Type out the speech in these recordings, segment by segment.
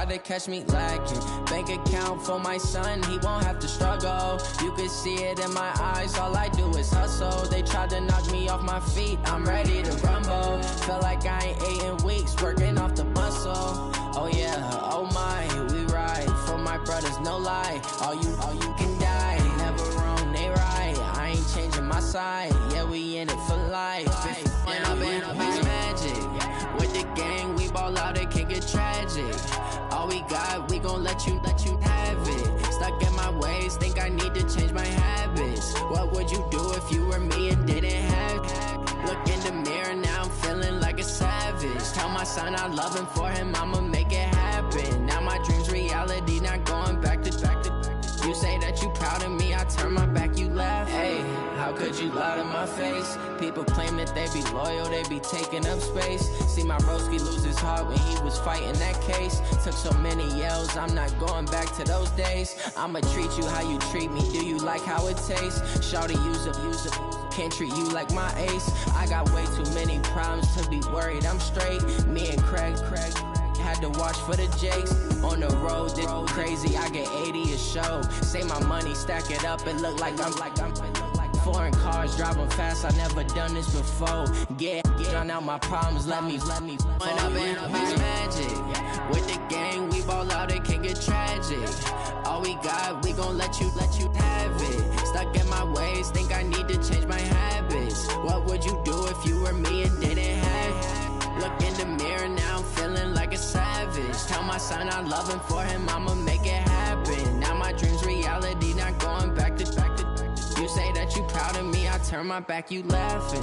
they catch me lacking. Bank account for my son, he won't have to struggle. You can see it in my eyes, all I do is hustle. They tried to knock me off my feet, I'm ready to rumble. Feel like I ain't ate in weeks, working off the muscle. Oh yeah, oh my, we ride for my brothers, no lie. All you can die, never wrong, they right. I ain't changing my side, yeah, we in it for life. When I've been magic, with the gang, we ball out, it can get tragic. All we got, we gon' let you have it. Stuck in my ways, think I need to change my habits. What would you do if you were me and didn't have it? Look in the mirror, now I'm feeling like a savage. Tell my son I love him, for him I'ma make it happen. Now my dream's reality, not going back to. You say that you proud of me, I turn my back, you laugh. Hey, how could you lie to my face? People claim that they be loyal, they be taking up space. See my broski lose his heart when he was fighting that case. Took so many yells, I'm not going back to those days. I'ma treat you how you treat me, do you like how it tastes? Shawty, use up, can't treat you like my ace. I got way too many problems to be worried, I'm straight. Me and Craig had to watch for the Jakes. On the road, this crazy, I get 80 a show. Say my money, stack it up, it look like I'm foreign cars, driving fast, I never done this before. Drown out my problems, let me When I've been magic, with the gang, we ball out, it can get tragic. All we got, we gon' let you have it. Stuck in my ways, think I need to change my habits. What would you do if you were me and didn't have it? Look in the mirror, now I'm feeling like a savage. Tell my son I love him, for him I'ma make it happen. Now my dream's reality, not going back to. You say that you proud of me, I turn my back, you laughing.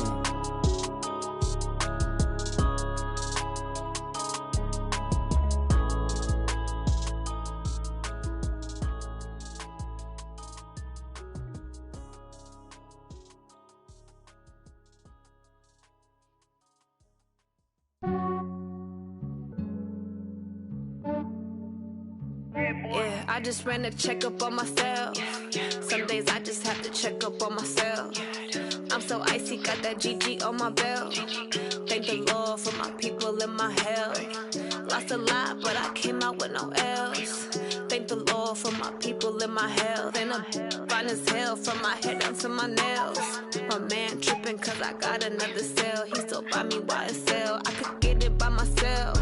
Yeah, I just ran a checkup on myself. Some days I just have to check up on myself. I'm so icy, got that GG on my belt. Thank the Lord for my people in my health. Lost a lot, but I came out with no L's. Thank the Lord for my people in my health. And I'm fine as hell from my head down to my nails. My man tripping cause I got another cell. He still buy me YSL. I could get it by myself.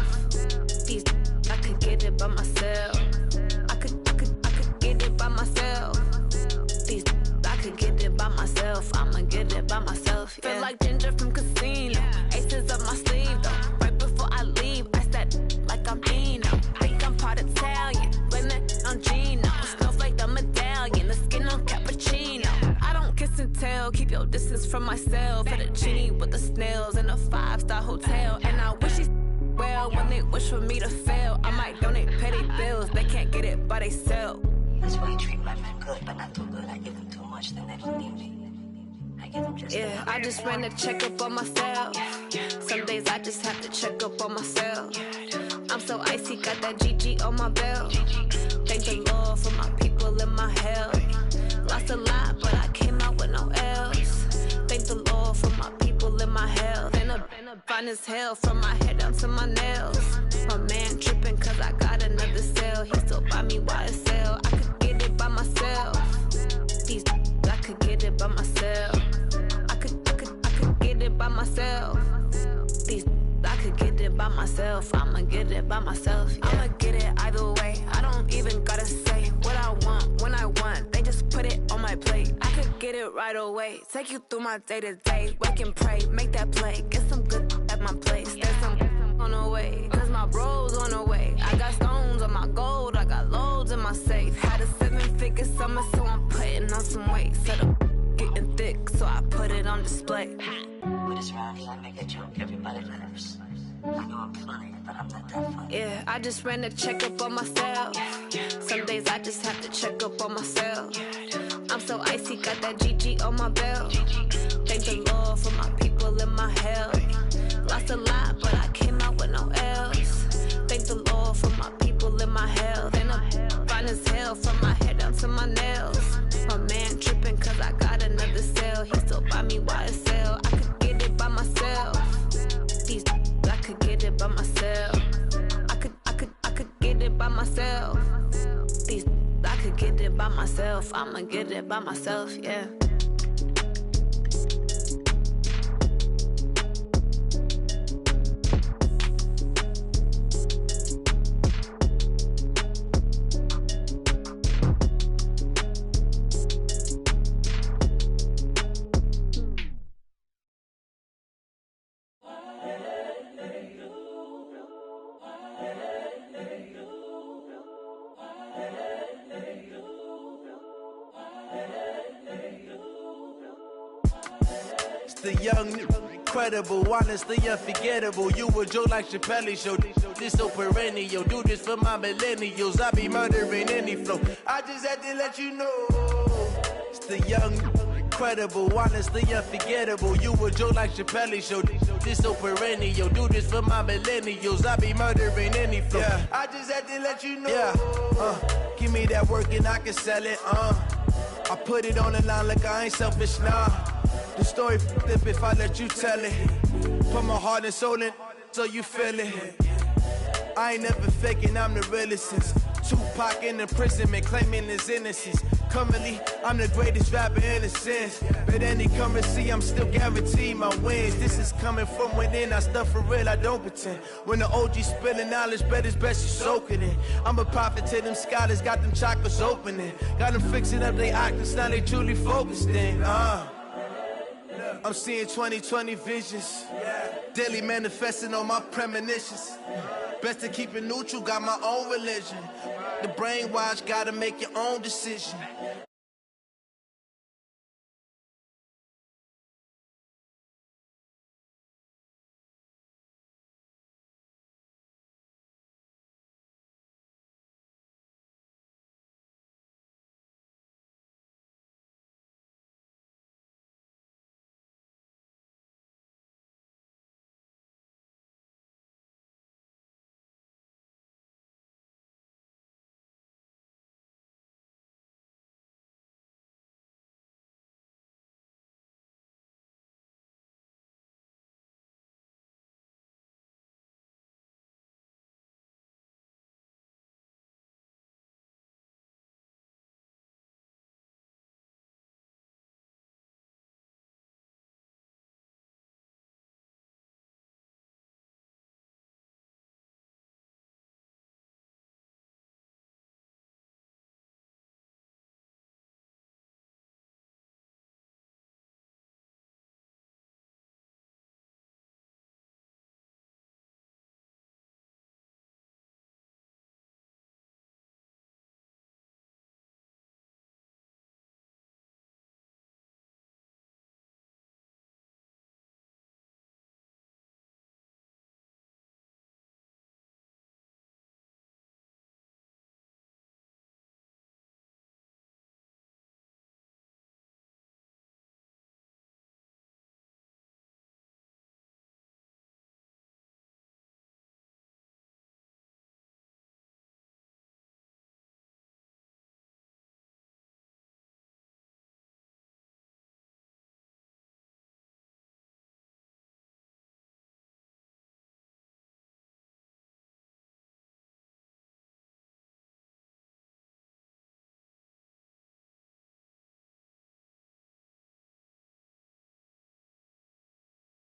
These I could get it by myself. I could get it by myself. These I could get it by myself. I'ma get it by myself. Yeah. Feel like Ginger from Casino. Aces up my sleeve though. Right before I leave, I said like I'm Dino. Think I'm part Italian. Blame it on Gino. Snowflake the medallion. The skin on cappuccino. I don't kiss and tell. Keep your distance from myself. At a genie with the snails in a 5-star hotel. And I wish he's well when they wish for me to fail. I might donate petty bills. They can't get it by they self. That's why you treat my men good, but not too good. I give them too much, then they don't need me. I give them just yeah, I just ran a checkup on myself. Some days I just have to check up on myself. I'm so icy, got that GG on my belt. Thank the Lord for my people in my health. Lost a lot, but I came out with no L's. Thank the Lord for my people in my health. And I'm fine as hell from my head down to my nails. My man tripping cause I got another cell. He still buy me YSL. I could get it by myself. These I could get it by myself. I could get it by myself. These I could get it by myself. I'ma get it by myself. Yeah. I'ma get it either way. I don't even gotta say what I want when I want. They just put it on my plate. I could get it right away. Take you through my day to day. Wake and pray, make that play. Get some good at my place. There's some on the way. Cause my bros on the way. I got stones on my gold. I got loads in my safe. Had a 7-figure summer, so I'm putting on some weight. Set up getting thick, so I put it on display. With this round here, I make a joke, everybody laughs. I know I'm funny, but I'm not that funny. Yeah, I just ran a checkup on myself. Some days I just have to check up on myself. I'm so icy, got that GG on my belt. Thank the Lord for my people in my health. Lost a lot, but I came out with no L's. Thank the Lord for my people in my health. And I'm fine as hell from my head down to my nails. My man tripping cause I got another cell. He still buy me YSL. I could get it by myself. These I could get it by myself. I could get it by by myself. These I could get it by myself. I'ma get it by myself, yeah. The young, incredible, honestly unforgettable. You a joke like Chappelle show. This so perennial. Do this for my millennials. I be murdering any flow. I just had to let you know. It's the young, incredible, honestly unforgettable. You a joke like Chappelle show. This so perennial. Do this for my millennials. I be murdering any flow. Yeah. I just had to let you know. Yeah. Give me that work and I can sell it. I put it on the line like I ain't selfish, nah. The story flip if I let you tell it. Put my heart and soul in so you feel it. I ain't never faking, I'm the realest since Tupac in imprisonment claiming his innocence. Currently, I'm the greatest rapper in a sense. But any currency, I'm still guaranteed my wins. This is coming from within, I stuff for real, I don't pretend. When the OG spilling knowledge, bet it's best you soak it in. I'm a prophet to them scholars, got them chakras opening. Got them fixing up their octaves, now they truly focused in. I'm seeing 2020 visions, daily manifesting on my premonitions. Best to keep it neutral, got my own religion. The brainwash, gotta make your own decision.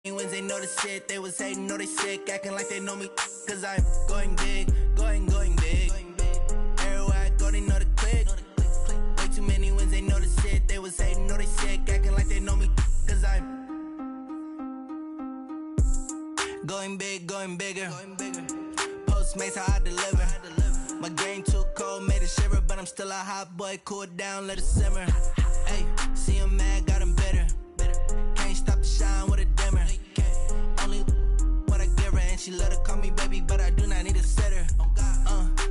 When they know the shit, they was hating, know they sick, acting like they know me, cause I'm going big, going big. Everywhere I go, they know the click. Way too many wins, they know the shit, they was hating, know they sick, acting like they know me, cause I'm going big, going bigger. Postmates, how I deliver. My game too cold, made it shiver, but I'm still a hot boy, cool it down, let it simmer. Hey, see him mad, got him bitter. Can't stop the shine with a dimmer. Only what I give her, and she let her call me baby, but I do not need a sitter.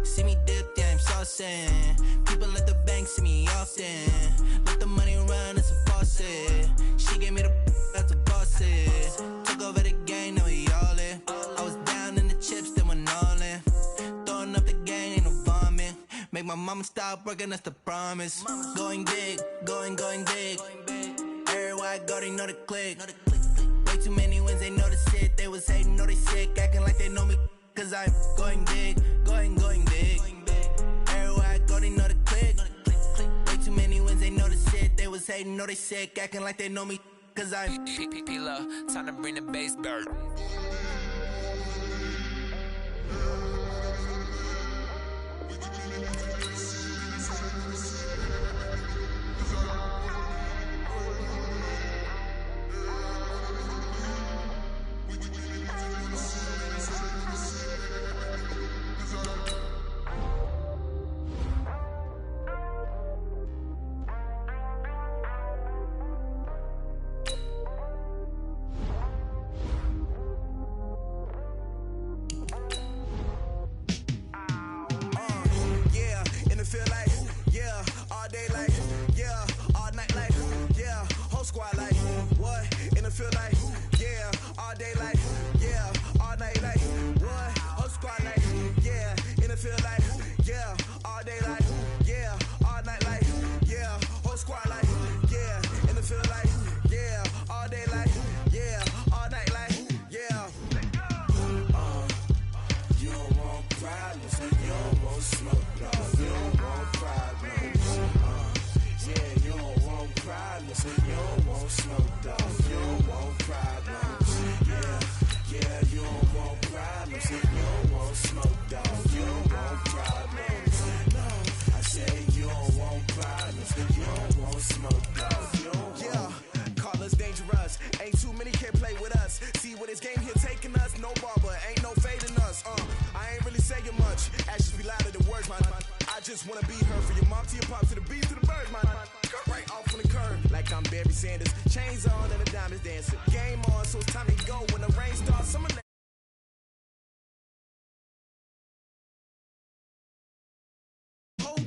See me dip, yeah, I'm saucing. People at the bank see me often. Let the money run, it's a faucet. She gave me the that's a boss is. Took over the game, now we all in. I was down in the chips, then went all in. Throwing up the game, ain't no vomit. Make my mama stop working, that's the promise. Going big, going big. Everywhere I go, they know the click. Way too many wins, they know the shit. They was hating, know they sick, acting like they know me, cause I'm going big, going big. they know they sick, acting like they know me, cause I'm P-Lo, time to bring the bass back.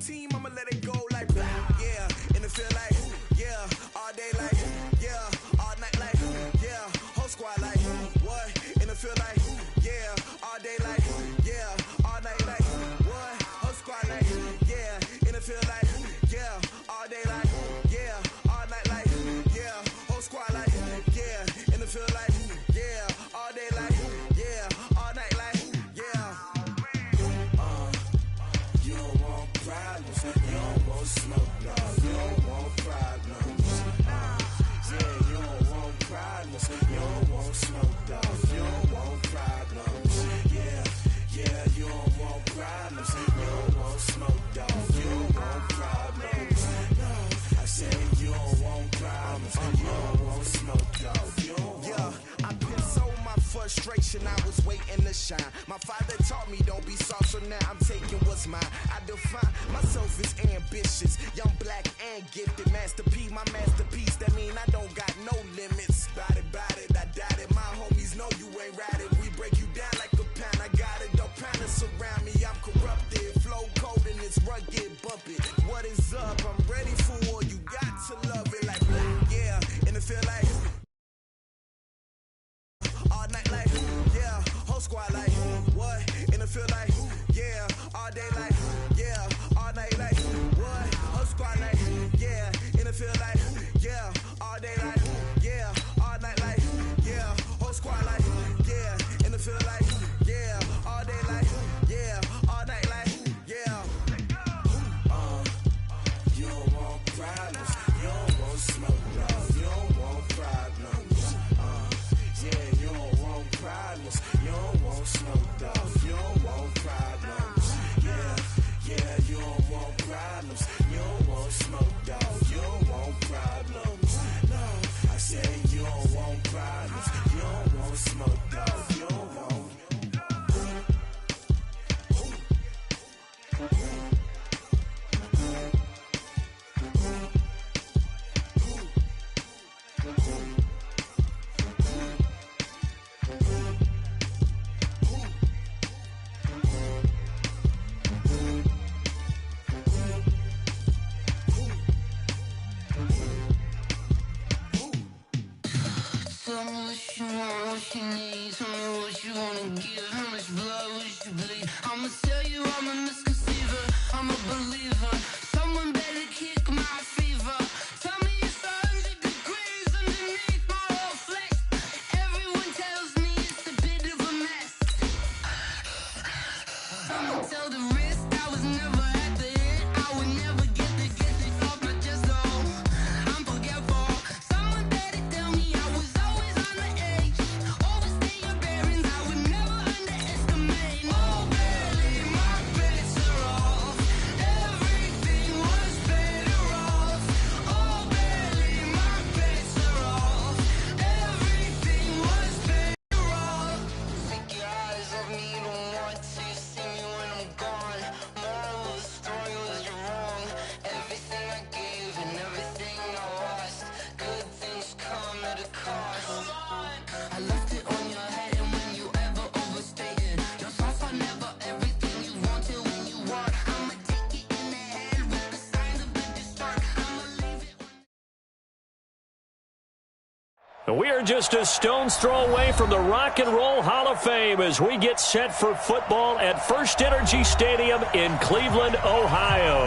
Team, I'ma let it go like yeah, and it feel like yeah, all day like yeah, all night like yeah, whole squad like what, and it feel like yeah, all day like yeah, all night like what, whole squad like yeah, and it feel like yeah, all day like yeah, all night like yeah, whole squad like yeah, and it feel like yeah, all day like yeah, all night like yeah. You don't want problems, you don't want smoke, no, you don't want problems. Yeah, you don't want problems, you don't want smoke, dog, you don't want problems. Yeah, you don't want problems, you don't want smoke, dog, you don't want problems. No, I said you don't want problems, you don't want smoke, dog, you don't want. Yeah, I've been so my frustration, I was waiting to shine. My father taught me don't be soft, so now I'm taking what's mine. I define myself as ambitious, young, black, and gifted. Master P, my masterpiece, that mean I don't got no limits. Bout it, I doubt it. My homies know you ain't ride it. We break you down like a pound, I got it. Don't pound to surround me, I'm corrupted. Flow cold and it's rugged, bump it. What is up? I'm ready for war, you got to love it like black, yeah, and it feel like all night like yeah, whole squad like what, and it feel like yeah, all day like yeah, all night like what, whole squad like yeah, and it feel like yeah, all day like yeah, all night like yeah, whole squad like yeah, and it feel like yeah, all day like yeah, all night like yeah. You don't want problems, you don't want smoke, no, you don't want problems. Yeah, you don't want problems, you don't want smoke, dog, you don't want problems. Yeah, you don't want problems, you don't want smoke, dog, you don't want problems. No, I said you don't want problems, you don't want smoke, dog, you don't want. Tell me what you want, what you need. Tell me what you wanna give. How much blood would you bleed? I'ma tell you I'm a misconceiver. I'm a believer. Someone better kick my fever. Tell me it's 100 degrees underneath my whole flesh. Everyone tells me it's a bit of a mess. I'ma tell the risk I was never at the end. I would never get it off my chest though. I'm forgetting. We are just a stone's throw away from the Rock and Roll Hall of Fame as we get set for football at First Energy Stadium in Cleveland, Ohio.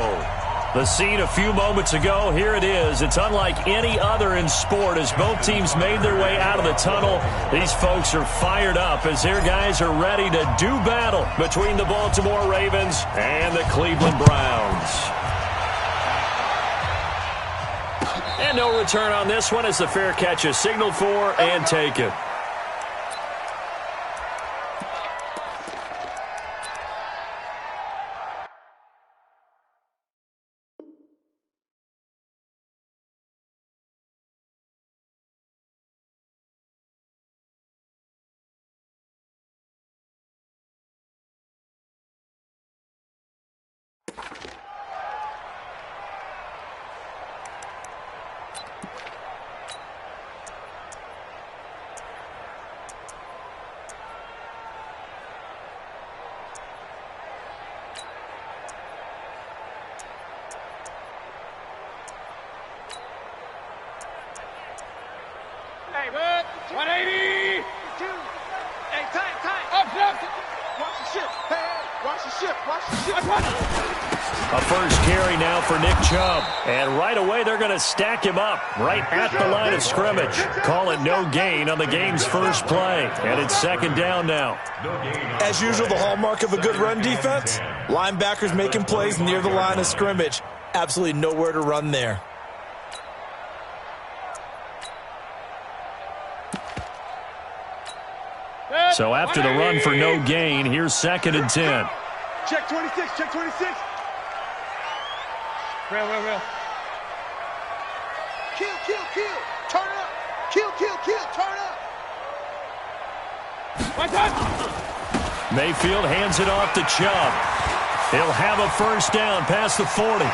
The scene a few moments ago, here it is. It's unlike any other in sport as both teams made their way out of the tunnel. These folks are fired up as their guys are ready to do battle between the Baltimore Ravens and the Cleveland Browns. And no return on this one as the fair catch is signaled for and taken. Hey, bud. 180. Hey, tight. Up. Watch the ship. Hey, watch the ship. A first carry now for Nick Chubb. And right away, they're going to stack him up right at the line of scrimmage. Call it no gain on the game's first play. And it's second down now. As usual, the hallmark of a good run defense, linebackers making plays near the line of scrimmage. Absolutely nowhere to run there. So after the run for no gain, here's second and 10. Check 26. Real. Kill. Turn up. Kill. Turn up. One time. Mayfield hands it off to Chubb. He'll have a first down past the 40.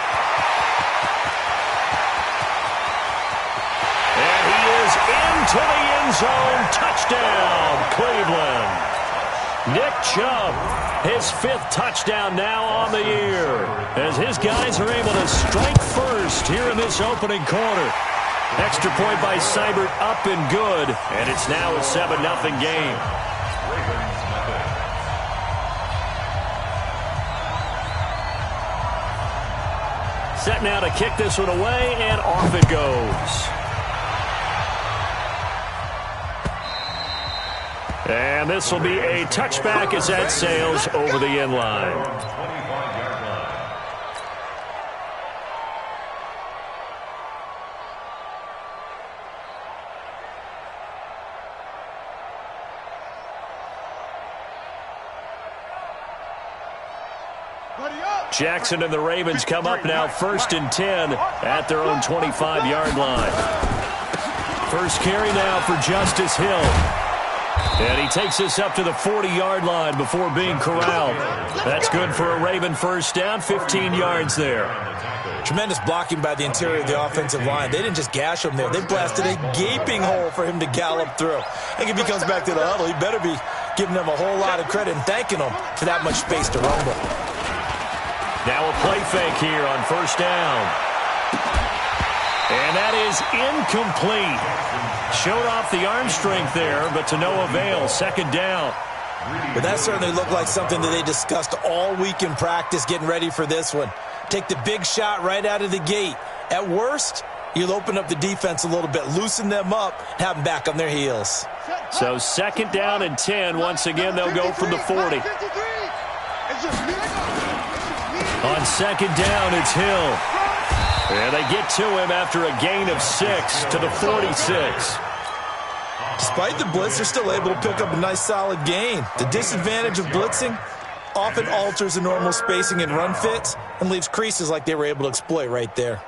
And he is into the end zone. Touchdown, Cleveland. Nick Chubb, his 5th touchdown now on the year, as his guys are able to strike first here in this opening quarter. Extra point by Seibert up and good, and it's now a 7-0 game. Set now to kick this one away, and off it goes. And this will be a touchback as that sails over the end line. Jackson and the Ravens come up now first and 10 at their own 25-yard line. First carry now for Justice Hill. And he takes this up to the 40-yard line before being corralled. That's good for a Raven first down, 15 yards there. Tremendous blocking by the interior of the offensive line. They didn't just gash him there. They blasted a gaping hole for him to gallop through. I think if he comes back to the huddle, he better be giving them a whole lot of credit and thanking them for that much space to rumble. Now a play fake here on first down. And that is incomplete. Showed off the arm strength there, but to no avail. Second down. But that certainly looked like something that they discussed all week in practice getting ready for this one. Take the big shot right out of the gate. At worst, you'll open up the defense a little bit, loosen them up, have them back on their heels. So second down and 10. Once again, they'll go from the 40. On second down, it's Hill. And they get to him after a gain of 6 to the 46. Despite the blitz, they're still able to pick up a nice solid gain. The disadvantage of blitzing often alters the normal spacing and run fits and leaves creases like they were able to exploit right there.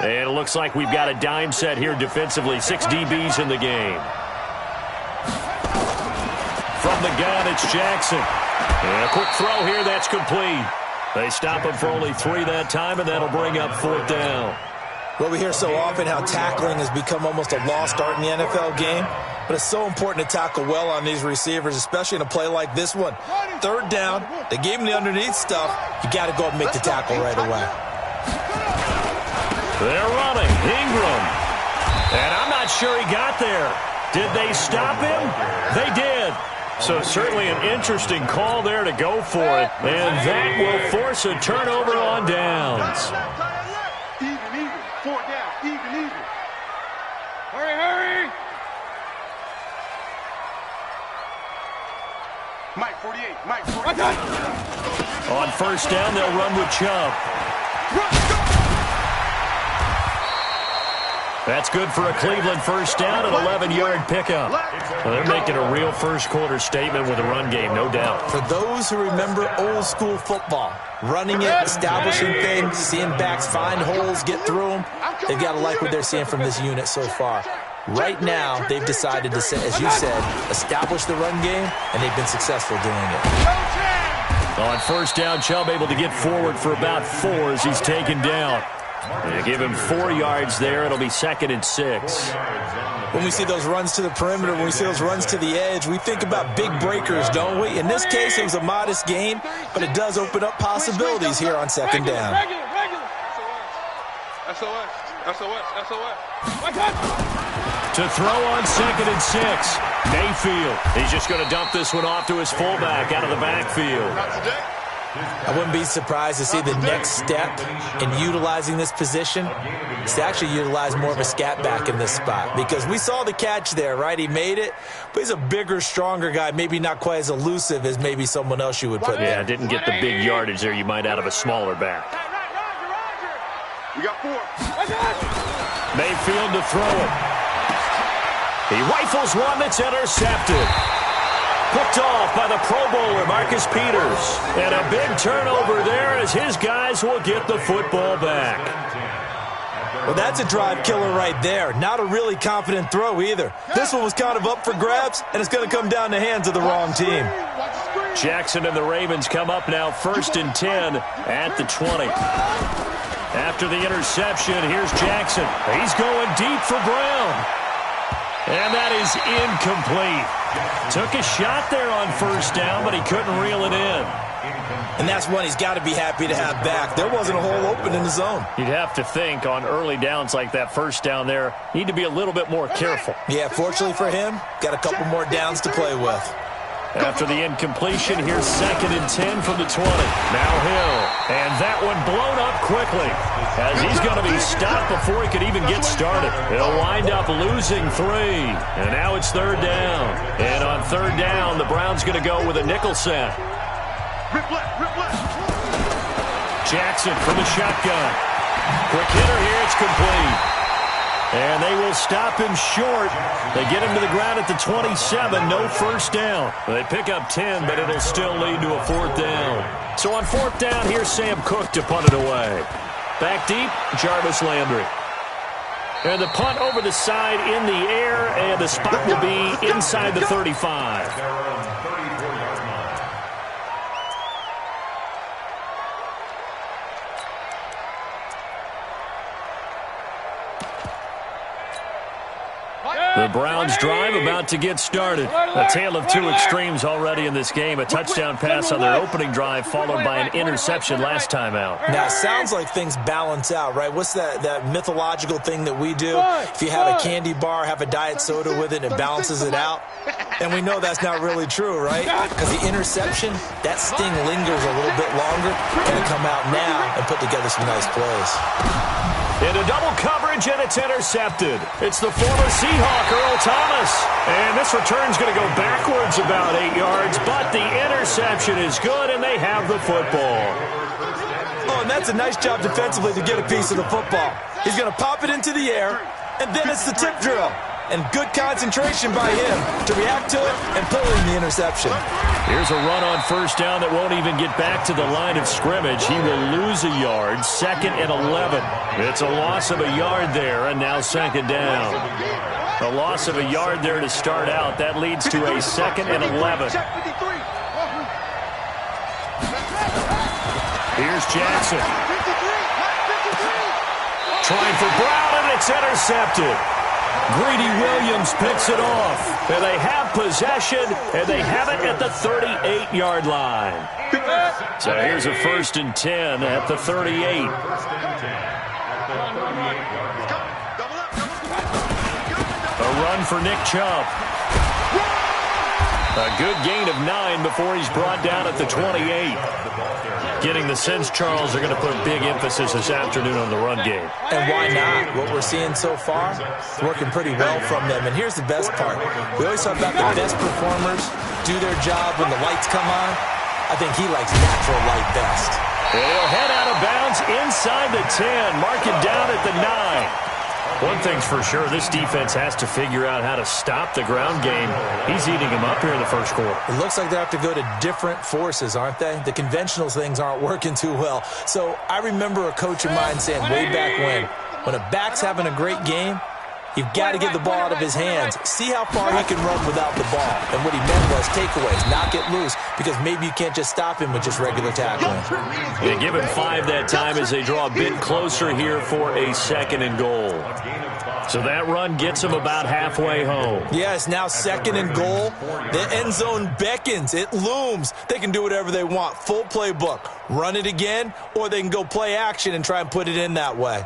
And it looks like we've got a dime set here defensively. 6 DBs in the game. From the gun, it's Jackson. And a quick throw here, that's complete. They stop him for only 3 that time, and that'll bring up 4th down. Well, we hear so often how tackling has become almost a lost art in the NFL game, but it's so important to tackle well on these receivers, especially in a play like this one. 3rd down, they gave him the underneath stuff. You got to go and make the tackle right away. They're running. Ingram. And I'm not sure he got there. Did they stop him? They did. So certainly an interesting call there to go for it. And that will force a turnover on downs. Even. 4 down. Even. Hurry. Mike 48. On first down, they'll run with Chubb. That's good for a Cleveland first down, an 11-yard pickup. Well, they're making a real first-quarter statement with a run game, no doubt. For those who remember old-school football, running it, establishing things, seeing backs find holes, get through them, they've got to like what they're seeing from this unit so far. Right now, they've decided to, as you said, establish the run game, and they've been successful doing it. On first down, Chubb able to get forward for about 4 as he's taken down. They give him 4 yards there. It'll be 2nd and 6. When we see those runs to the perimeter, when we see those runs to the edge, we think about big breakers, don't we? In this case, it was a modest gain, but it does open up possibilities here on 2nd down. SOS. To throw on 2nd and 6. Mayfield. He's just going to dump this one off to his fullback out of the backfield. I wouldn't be surprised to see the next step in utilizing this position is to actually utilize more of a scat back in this spot, because we saw the catch there, right? He made it, but he's a bigger, stronger guy, maybe not quite as elusive as maybe someone else you would put there. Yeah, didn't get the big yardage there you might out of a smaller back. We got 4. Mayfield to throw it. He rifles one that's intercepted. Picked off by the Pro Bowler, Marcus Peters. And a big turnover there as his guys will get the football back. Well, that's a drive killer right there. Not a really confident throw either. This one was kind of up for grabs, and it's going to come down the hands of the wrong team. Jackson and the Ravens come up now 1st and 10 at the 20. After the interception, here's Jackson. He's going deep for Brown. And that is incomplete. Took a shot there on first down, but he couldn't reel it in. And that's one he's got to be happy to have back. There wasn't a hole open in the zone. You'd have to think on early downs like that first down there, need to be a little bit more careful. Yeah, fortunately for him, got a couple more downs to play with. After the incompletion, here's 2nd and 10 from the 20. Now Hill. And that one blown up quickly as he's going to be stopped before he could even get started. He'll wind up losing 3. And now it's 3rd down. And on 3rd down, the Browns going to go with a nickel set. Jackson from the shotgun. Quick hitter here. It's complete. And they will stop him short. They get him to the ground at the 27. No first down. They pick up 10, but it'll still lead to a 4th down. So on 4th down, here's Sam Cook to punt it away. Back deep, Jarvis Landry. And the punt over the side in the air, and the spot will be inside the 35. The Browns drive about to get started. A tale of 2 extremes already in this game. A touchdown pass on their opening drive followed by an interception last time out. Now, it sounds like things balance out, right? What's that mythological thing that we do? If you have a candy bar, have a diet soda with it, it balances it out. And we know that's not really true, right? Because the interception, that sting lingers a little bit longer. Going to come out now and put together some nice plays. Into double coverage, and it's intercepted. It's the former Seahawk, Earl Thomas. And this return's going to go backwards about 8 yards, but the interception is good, and they have the football. Oh, and that's a nice job defensively to get a piece of the football. He's going to pop it into the air, and then it's the tip drill. And good concentration by him to react to it and pull in the interception. Here's a run on first down that won't even get back to the line of scrimmage. He will lose a yard, 2nd and 11. It's a loss of a yard there, and now 2nd down. A loss of a yard there to start out. That leads to a 2nd and 11. Here's Jackson. Trying for Brown, and it's intercepted. Greedy Williams picks it off. And they have possession, and they have it at the 38-yard line. So here's a 1st and 10 at the 38. A run for Nick Chubb. A good gain of 9 before he's brought down at the 28. Getting the sense Charles are going to put big emphasis this afternoon on the run game. And why not? What we're seeing so far is working pretty well from them. And here's the best part. We always talk about the best performers do their job when the lights come on. I think he likes natural light best. He'll head out of bounds inside the 10. Mark it down at the 9. One thing's for sure, this defense has to figure out how to stop the ground game. He's eating them up here in the first quarter. It looks like they have to go to different forces, aren't they? The conventional things aren't working too well. So I remember a coach of mine saying way back when a back's having a great game, you've got to get the ball out of his hands. See how far he can run without the ball. And what he meant was takeaways, knock it loose, because maybe you can't just stop him with just regular tackling. They give him 5 that time as they draw a bit closer here for a 2nd and goal. So that run gets them about halfway home. Yeah, it's now 2nd and goal. The end zone beckons. It looms. They can do whatever they want. Full playbook. Run it again, or they can go play action and try and put it in that way.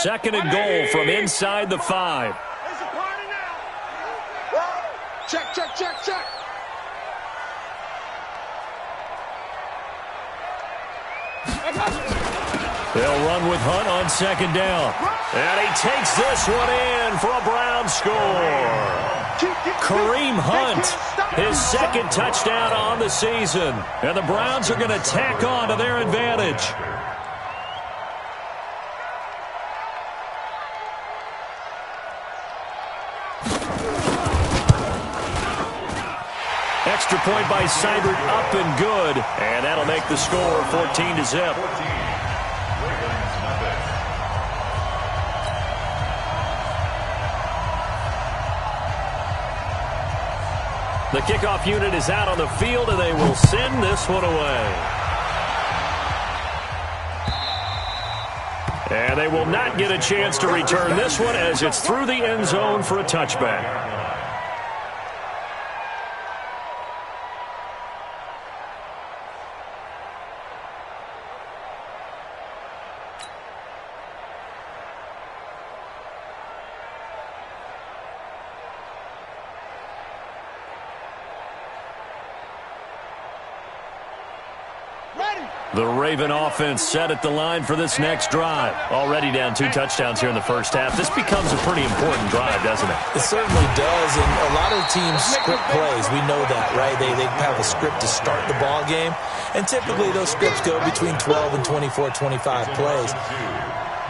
Second and goal from inside the 5. It's a party now. Check, check, check, check. They'll run with Hunt on 2nd down. And he takes this one in for a Brown score. Kareem Hunt, his 2nd touchdown on the season. And the Browns are going to tack on to their advantage. Extra point by Seibert, up and good. And that'll make the score 14-0. The kickoff unit is out on the field, and they will send this one away. And they will not get a chance to return this one as it's through the end zone for a touchback. The Raven offense set at the line for this next drive. Already down 2 touchdowns here in the first half. This becomes a pretty important drive, doesn't it? It certainly does, and a lot of teams script plays. We know that, right? They have a script to start the ball game, and typically those scripts go between 12 and 24, 25 plays.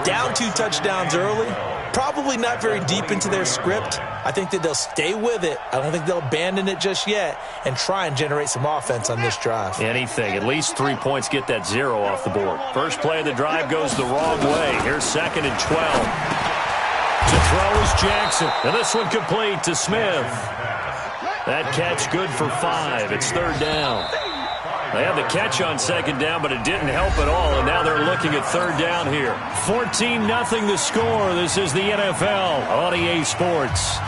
Down 2 touchdowns early, probably not very deep into their script. I think that they'll stay with it. I don't think they'll abandon it just yet and try and generate some offense on this drive. Anything. At least 3 points get that 0 off the board. First play of the drive goes the wrong way. Here's 2nd and 12. To throw is Jackson. And this one complete to Smith. That catch good for 5. It's 3rd down. They had the catch on 2nd down, but it didn't help at all, and now they're looking at 3rd down here. 14-0 the score. This is the NFL on EA Sports.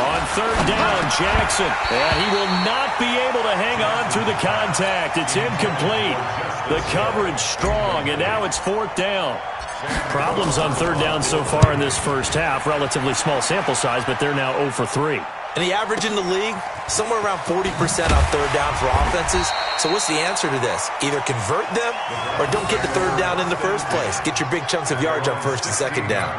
On 3rd down, Jackson, and he will not be able to hang on through the contact. It's incomplete. The coverage strong, and now it's 4th down. Problems on 3rd down so far in this first half. Relatively small sample size, but they're now 0 for 3. And the average in the league, somewhere around 40% on 3rd down for offenses. So what's the answer to this? Either convert them or don't get to 3rd down in the first place. Get your big chunks of yards on 1st and 2nd down.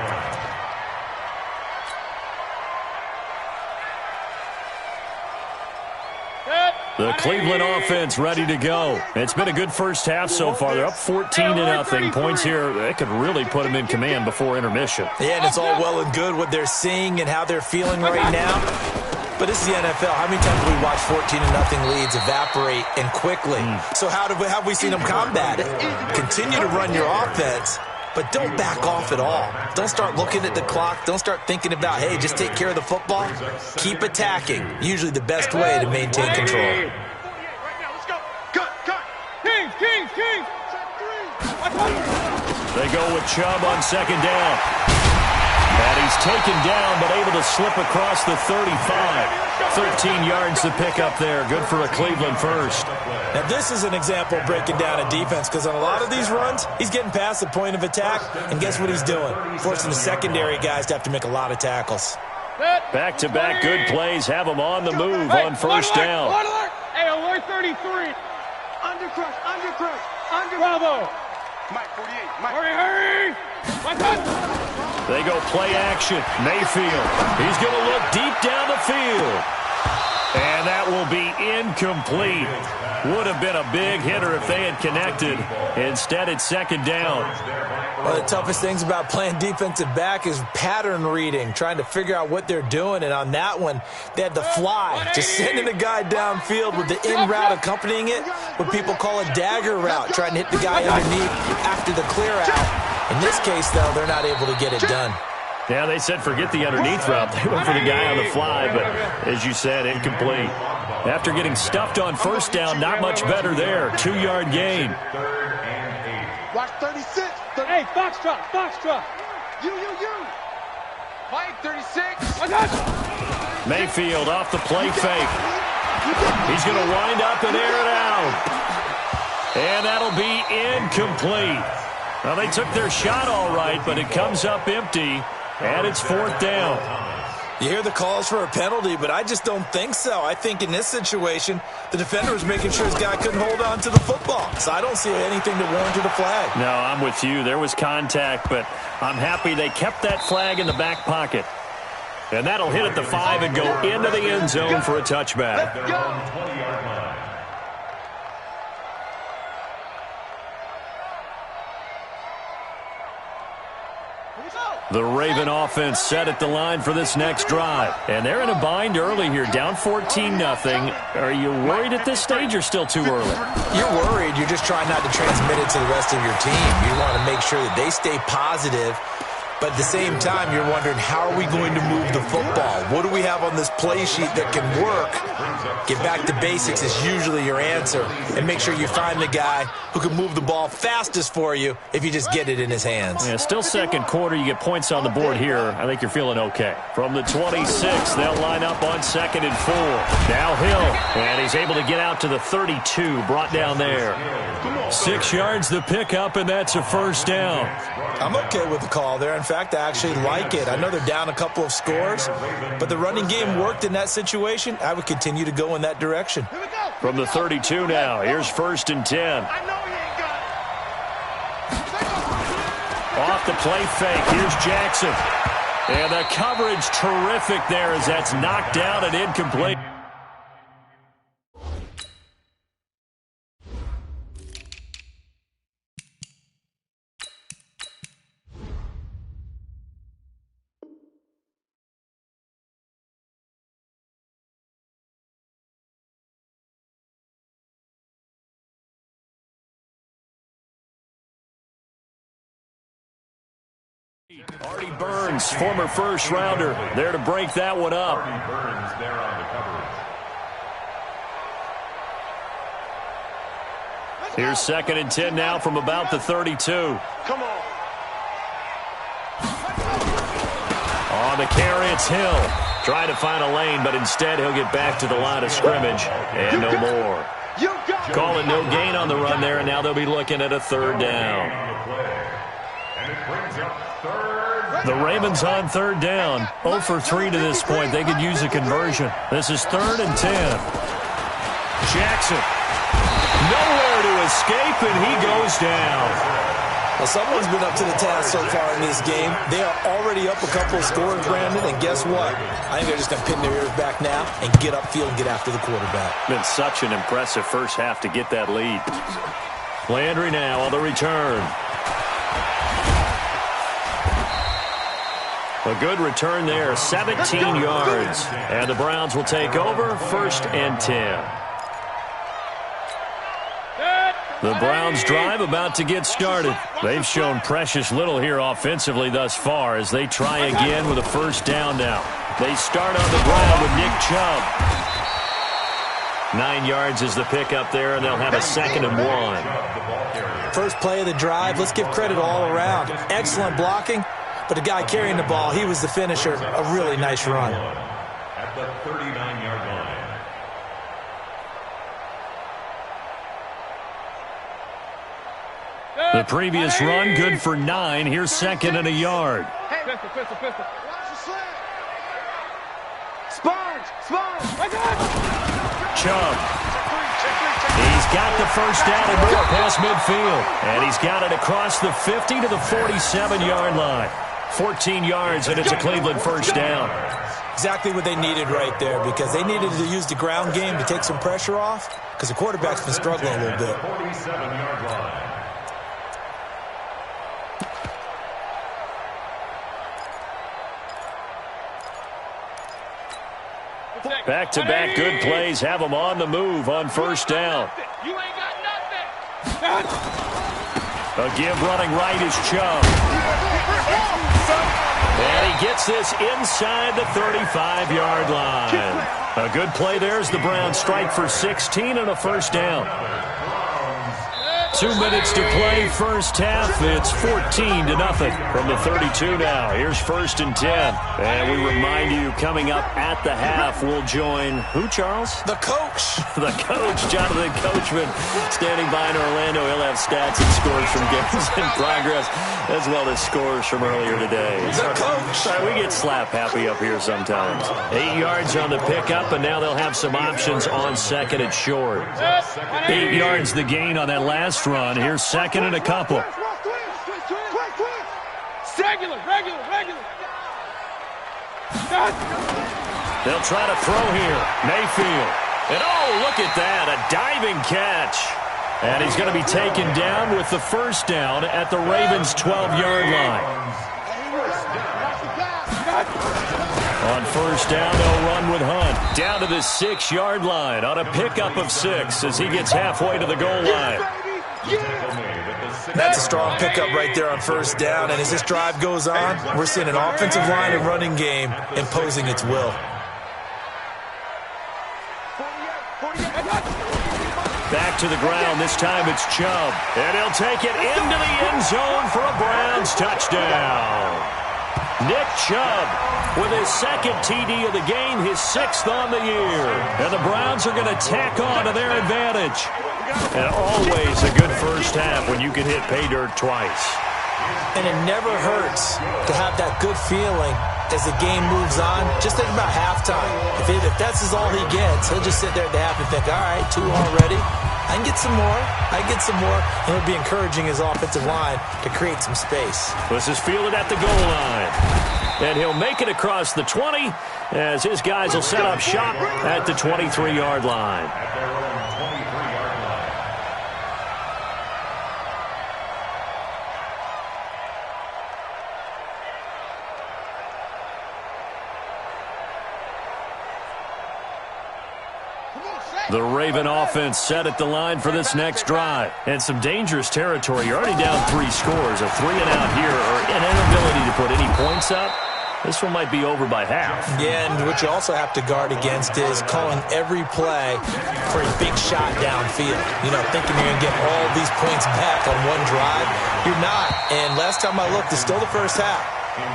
The Cleveland offense ready to go. It's been a good first half so far. They're up 14-0. Points here, they could really put them in command before intermission. Yeah, and it's all well and good what they're seeing and how they're feeling right now. But this is the NFL. How many times have we watched 14-0 leads evaporate and quickly? So how have we seen them combat it? Continue to run your offense, but don't back off at all. Don't start looking at the clock. Don't start thinking about, hey, just take care of the football. Keep attacking. Usually the best way to maintain control. They go with Chubb on 2nd down. And he's taken down, but able to slip across the 35. 13 yards to pick up there. Good for a Cleveland first. Now, this is an example of breaking down a defense, because on a lot of these runs, he's getting past the point of attack, and guess what he's doing? Forcing the secondary guys to have to make a lot of tackles. Back-to-back good plays have him on the move on first down. Hey, alert 33. Under crush. Bravo. Mike, 48. Mike. Hurry. They go play action. Mayfield. He's going to look deep down the field. And that will be incomplete. Would have been a big hitter if they had connected. Instead, it's second down. One of the toughest things about playing defensive back is pattern reading, trying to figure out what they're doing. And on that one, they had the fly, just sending a guy downfield with the in route accompanying it, what people call a dagger route, trying to hit the guy underneath after the clear out. In this case, though, they're not able to get it done. Yeah, they said forget the underneath route. They went for the guy on the fly, but as you said, incomplete. After getting stuffed on first down, not much better there. 2-yard gain. Watch 36. Hey, Foxtrot. You. Mike, 36. Mayfield off the play fake. He's going to wind up and air it out. And that'll be incomplete. Well, they took their shot all right, but it comes up empty, and it's fourth down. You hear the calls for a penalty, but I just don't think so. I think in this situation, the defender was making sure his guy couldn't hold on to the football. So I don't see anything that warranted a flag. No, I'm with you. There was contact, but I'm happy they kept that flag in the back pocket. And that'll hit at the 5 and go into the end zone for a touchback. The Raven offense set at the line for this next drive. And they're in a bind early here, down 14-0. Are you worried at this stage or still too early? You're worried. You're just trying not to transmit it to the rest of your team. You want to make sure that they stay positive. But at the same time, you're wondering, how are we going to move the football? What do we have on this play sheet that can work? Get back to basics is usually your answer. And make sure you find the guy who can move the ball fastest for you if you just get it in his hands. Yeah, still second quarter. You get points on the board here. I think you're feeling okay. From the 26, they'll line up on 2nd and 4. Now Hill, and he's able to get out to the 32, brought down there. 6 yards the pickup, and that's a first down. I'm okay with the call there. In fact, I actually like it. I know they're down a couple of scores, but the running game worked in that situation. I would continue to go in that direction. From the 32 now, here's 1st and 10. Off the play fake, here's Jackson. And the coverage terrific there as that's knocked down and incomplete. Artie Burns, former first-rounder, there to break that one up. Here's 2nd and 10 now from about the 32. Come on. On the carry, it's Hill. Trying to find a lane, but instead he'll get back to the line of scrimmage. And no more. Calling no gain on the run there, and now they'll be looking at a 3rd down. The Ravens on 3rd down. 0 for 3 to this point. They could use a conversion. This is 3rd and 10. Jackson. Nowhere to escape, and he goes down. Well, someone's been up to the task so far in this game. They are already up a couple of scores, Brandon, and guess what? I think they're just going to pin their ears back now and get upfield and get after the quarterback. Been such an impressive first half to get that lead. Landry now on the return. A good return there, 17 yards. And the Browns will take over, 1st and 10. The Browns drive about to get started. They've shown precious little here offensively thus far as they try again with a 1st down now. They start on the ground with Nick Chubb. 9 yards is the pickup there, and they'll have a 2nd and 1. First play of the drive, let's give credit all around. Excellent blocking. but the guy carrying the ball, he was the finisher. A really nice run. At the 39-yard line. The previous run, good for 9. Here's second and a yard. Pistol. Chubb. He's got the first down and more past midfield. And he's got it across the 50 to the 47-yard line. 14 yards, and it's a Cleveland first down. Exactly what they needed right there, because they needed to use the ground game to take some pressure off, because the quarterback's been struggling a little bit. 47-yard line. Back-to-back good plays have them on the move on first down. You ain't got nothing. A give running right is Chubb. And he gets this inside the 35-yard line. A good play there as the Browns strike for 16 and a first down. 2 minutes to play first half. It's 14-0 from the 32 now. Here's first and 10. And we remind you, coming up at the half, we'll join who, Charles? The coach. The coach, Jonathan Coachman, standing by in Orlando. He'll have stats and scores from games in progress, as well as scores from earlier today. The coach. Sorry, we get slap happy up here sometimes. 8 yards on the pickup, and now they'll have some options on second and short. 8 yards the gain on that last run. Here's second and a couple. Regular. They'll try to throw here. Mayfield. And oh, look at that. A diving catch. And he's going to be taken down with the first down at the Ravens' 12-yard line. On first down, they'll run with Hunt. Down to the 6-yard line on a pickup of 6 as he gets halfway to the goal line. That's a strong pickup right there on first down. And as this drive goes on, we're seeing an offensive line and running game imposing its will. Back to the ground. This time it's Chubb. And he'll take it into the end zone for a Browns touchdown. Nick Chubb with his second TD of the game, his 6th on the year. And the Browns are going to tack on to their advantage. And always a good first half when you can hit pay dirt twice. And it never hurts to have that good feeling as the game moves on. Just think about halftime. If that's all he gets, he'll just sit there at the half and think, all right, 2 already. I can get some more. And it'll be encouraging his offensive line to create some space. This is fielded at the goal line. And he'll make it across the 20 as his guys will set up shop at the 23-yard line. The Raven offense set at the line for this next drive. And some dangerous territory. You're already down 3 scores. A 3-and-out here or an inability to put any points up. This one might be over by half. Yeah, and what you also have to guard against is calling every play for a big shot downfield. You know, thinking you're going to get all these points back on one drive. You're not. And last time I looked, it's still the first half.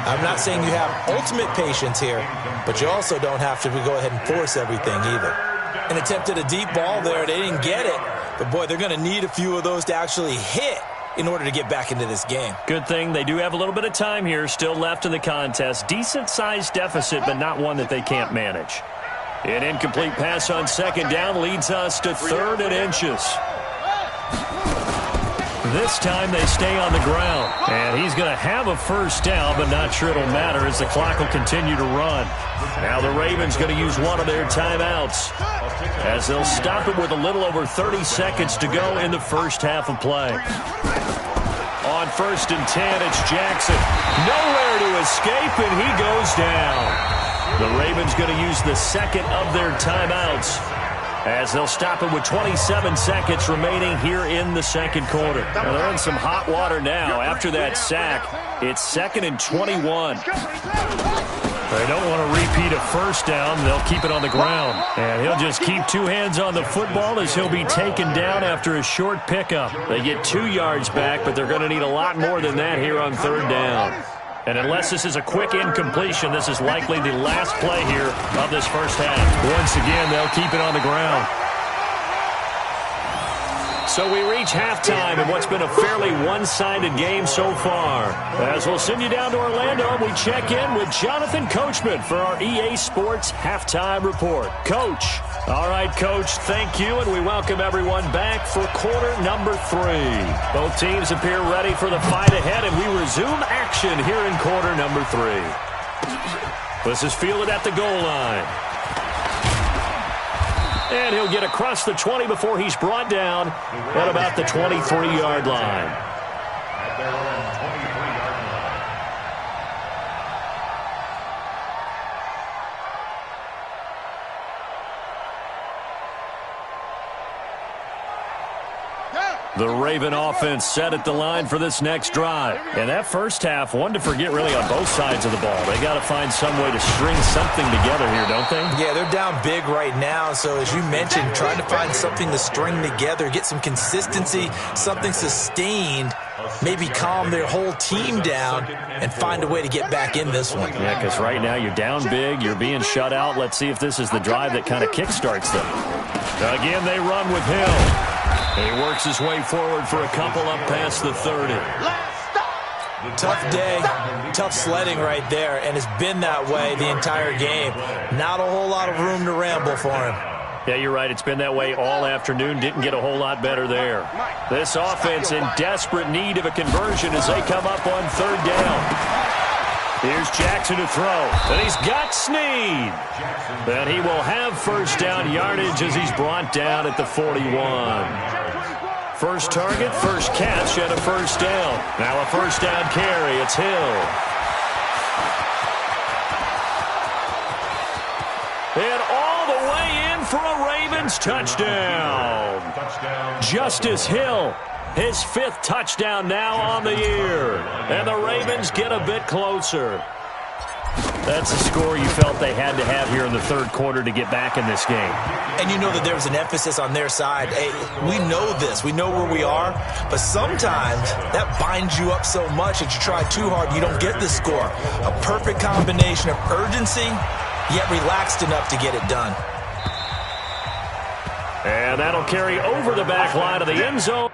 I'm not saying you have ultimate patience here, but you also don't have to go ahead and force everything either. And attempted a deep ball there. They didn't get it. But, boy, they're going to need a few of those to actually hit in order to get back into this game. Good thing they do have a little bit of time here still left in the contest. Decent-sized deficit, but not one that they can't manage. An incomplete pass on second down leads us to 3rd and inches. This time they stay on the ground. And he's going to have a first down, but not sure it'll matter as the clock will continue to run. Now the Ravens going to use one of their timeouts as they'll stop it with a little over 30 seconds to go in the first half of play. On 1st and 10, it's Jackson. Nowhere to escape, and he goes down. The Ravens going to use the second of their timeouts as they'll stop it with 27 seconds remaining here in the second quarter. Now they're in some hot water now. After that sack, it's 2nd and 21. They don't want to repeat a first down. They'll keep it on the ground. And he'll just keep 2 hands on the football as he'll be taken down after a short pickup. They get 2 yards back, but they're going to need a lot more than that here on 3rd down. And unless this is a quick incompletion, this is likely the last play here of this first half. Once again, they'll keep it on the ground. So we reach halftime in what's been a fairly one-sided game so far. As we'll send you down to Orlando, we check in with Jonathan Coachman for our EA Sports Halftime Report. Coach. All right, Coach, thank you, and we welcome everyone back for quarter number 3. Both teams appear ready for the fight ahead, and we resume action here in quarter number 3. This is fielded at the goal line. And he'll get across the 20 before he's brought down at about the 23-yard line. At their own 23-yard line. The Raven offense set at the line for this next drive. And that first half, one to forget really on both sides of the ball. They got to find some way to string something together here, don't they? Yeah, they're down big right now. So as you mentioned, trying to find something to string together, get some consistency, something sustained, maybe calm their whole team down and find a way to get back in this one. Yeah, because right now you're down big, you're being shut out. Let's see if this is the drive that kind of kickstarts them. Again, they run with Hill. He works his way forward for a couple up past the 30. Tough day, tough sledding right there, and it's been that way the entire game. Not a whole lot of room to ramble for him. Yeah, you're right. It's been that way all afternoon. Didn't get a whole lot better there. This offense in desperate need of a conversion as they come up on third down. Here's Jackson to throw, and he's got Snead. And he will have first down yardage as he's brought down at the 41. First target, first catch, and a first down. Now a first down carry. It's Hill. And all the way in for a Ravens touchdown. Justice Hill. His 5th touchdown now on the year. And the Ravens get a bit closer. That's a score you felt they had to have here in the third quarter to get back in this game. And you know that there was an emphasis on their side. Hey, we know this. We know where we are. But sometimes that binds you up so much that you try too hard, you don't get the score. A perfect combination of urgency, yet relaxed enough to get it done. And that'll carry over the back line of the end zone.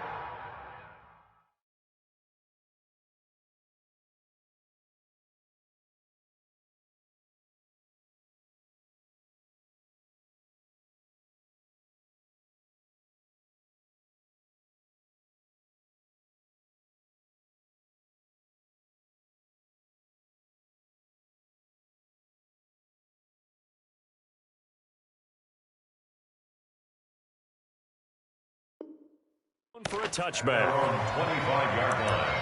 For a touchback. 25-yard line.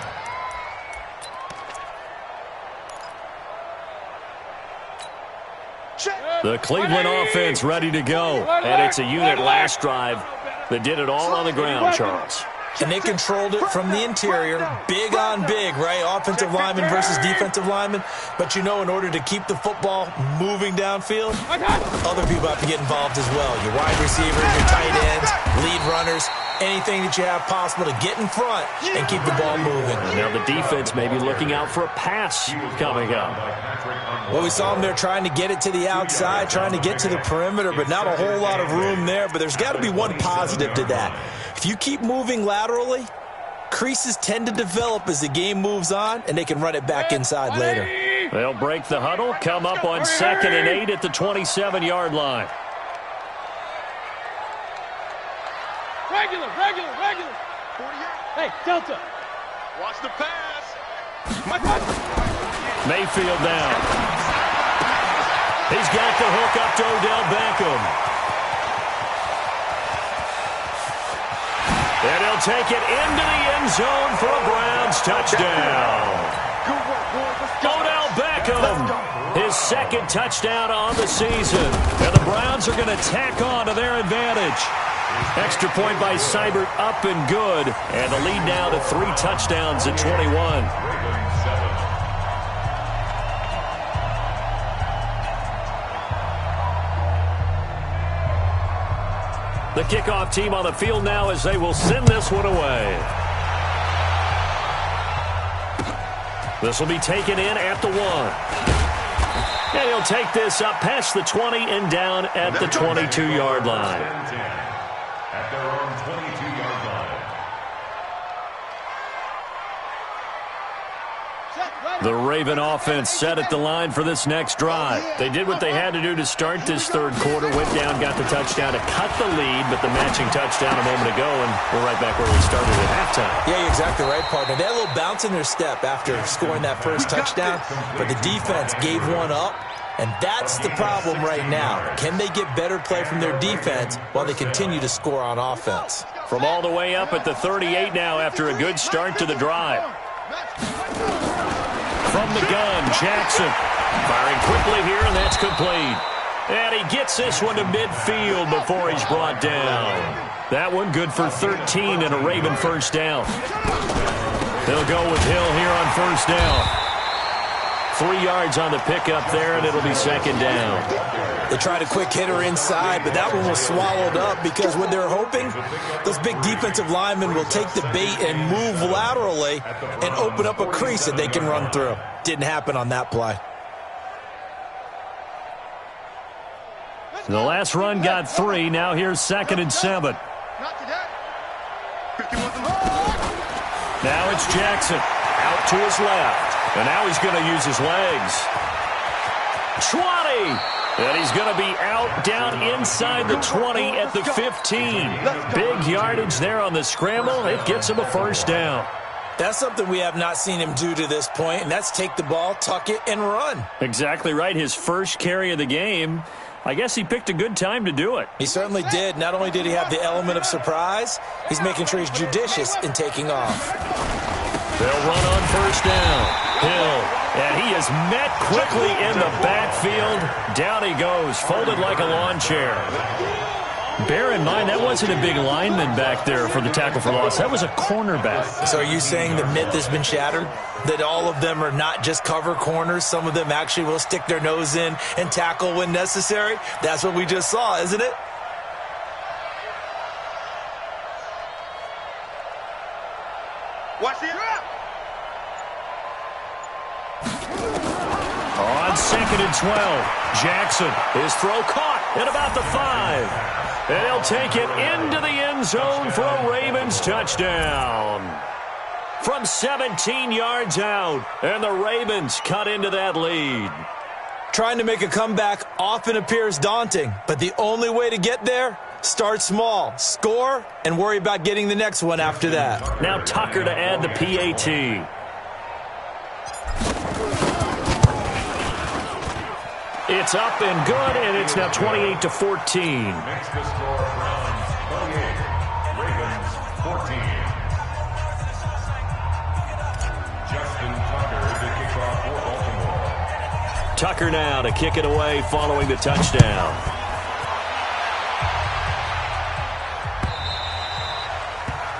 The Cleveland offense ready to go. And it's a unit last drive that did it all on the ground, Charles. And they controlled it from the interior. Big on big, right? Offensive lineman versus defensive lineman. But, you know, in order to keep the football moving downfield, other people have to get involved as well. Your wide receivers, your tight ends, lead runners, anything that you have possible to get in front and keep the ball moving. And now the defense may be looking out for a pass coming up. Well, we saw them there trying to get it to the outside, trying to get to the perimeter, but not a whole lot of room there. But there's got to be one positive to that. If you keep moving laterally, creases tend to develop as the game moves on, and they can run it back inside later. They'll break the huddle, come up on 2nd and 8 at the 27-yard line. Regular. Hey, Delta. Watch the pass. Mayfield down. He's got the hook up to Odell Beckham. And he'll take it into the end zone for a Browns touchdown. Odell Beckham, his 2nd touchdown on the season. And the Browns are going to tack on to their advantage. Extra point by Seibert up and good. And the lead now to 3 touchdowns at 21. The kickoff team on the field now as they will send this one away. This will be taken in at the 1. And he'll take this up past the 20 and down at the 22-yard line. At their own 22-yard line. The Raven offense set at the line for this next drive. They did what they had to do to start this third quarter. Went down, got the touchdown to cut the lead, but the matching touchdown a moment ago, and we're right back where we started at halftime. Yeah, you're exactly right, partner. They had a little bounce in their step after scoring that first touchdown, but the defense gave one up, and that's the problem right now. Can they get better play from their defense while they continue to score on offense? From all the way up at the 38 now after a good start to the drive. From the gun, Jackson firing quickly here, and that's complete. And he gets this one to midfield before he's brought down. That one good for 13 and a Raven first down. They'll go with Hill here on first down. 3 yards on the pickup there, and it'll be second down. They tried a quick hitter inside, but that one was swallowed up because what they're hoping, those big defensive linemen will take the bait and move laterally and open up a crease that they can run through. Didn't happen on that play. The last run got 3. Now here's 2nd and 7. Now it's Jackson out to his left. And now he's going to use his legs. 20. And he's going to be out down inside the 20 at the 15. Big yardage there on the scramble. It gets him a first down. That's something we have not seen him do to this point, and that's take the ball, tuck it, and run. Exactly right. His first carry of the game. I guess he picked a good time to do it. He certainly did. Not only did he have the element of surprise, he's making sure he's judicious in taking off. They'll run on first down. Hill, and he is met quickly in the backfield. Down he goes, folded like a lawn chair. Bear in mind, that wasn't a big lineman back there for the tackle for loss. That was a cornerback. So are you saying the myth has been shattered? That all of them are not just cover corners? Some of them actually will stick their nose in and tackle when necessary? That's what we just saw, isn't it? Watch it. On 2nd and 12, Jackson, his throw caught at about the 5. And he'll take it into the end zone for a Ravens touchdown. From 17 yards out, and the Ravens cut into that lead. Trying to make a comeback often appears daunting, but the only way to get there, start small, score, and worry about getting the next one after that. Now Tucker to add the PAT. It's up and good, and it's now 28-14. Makes the score Browns 28, Ravens 14. Justin Tucker to kick off for Baltimore. Tucker now to kick it away following the touchdown.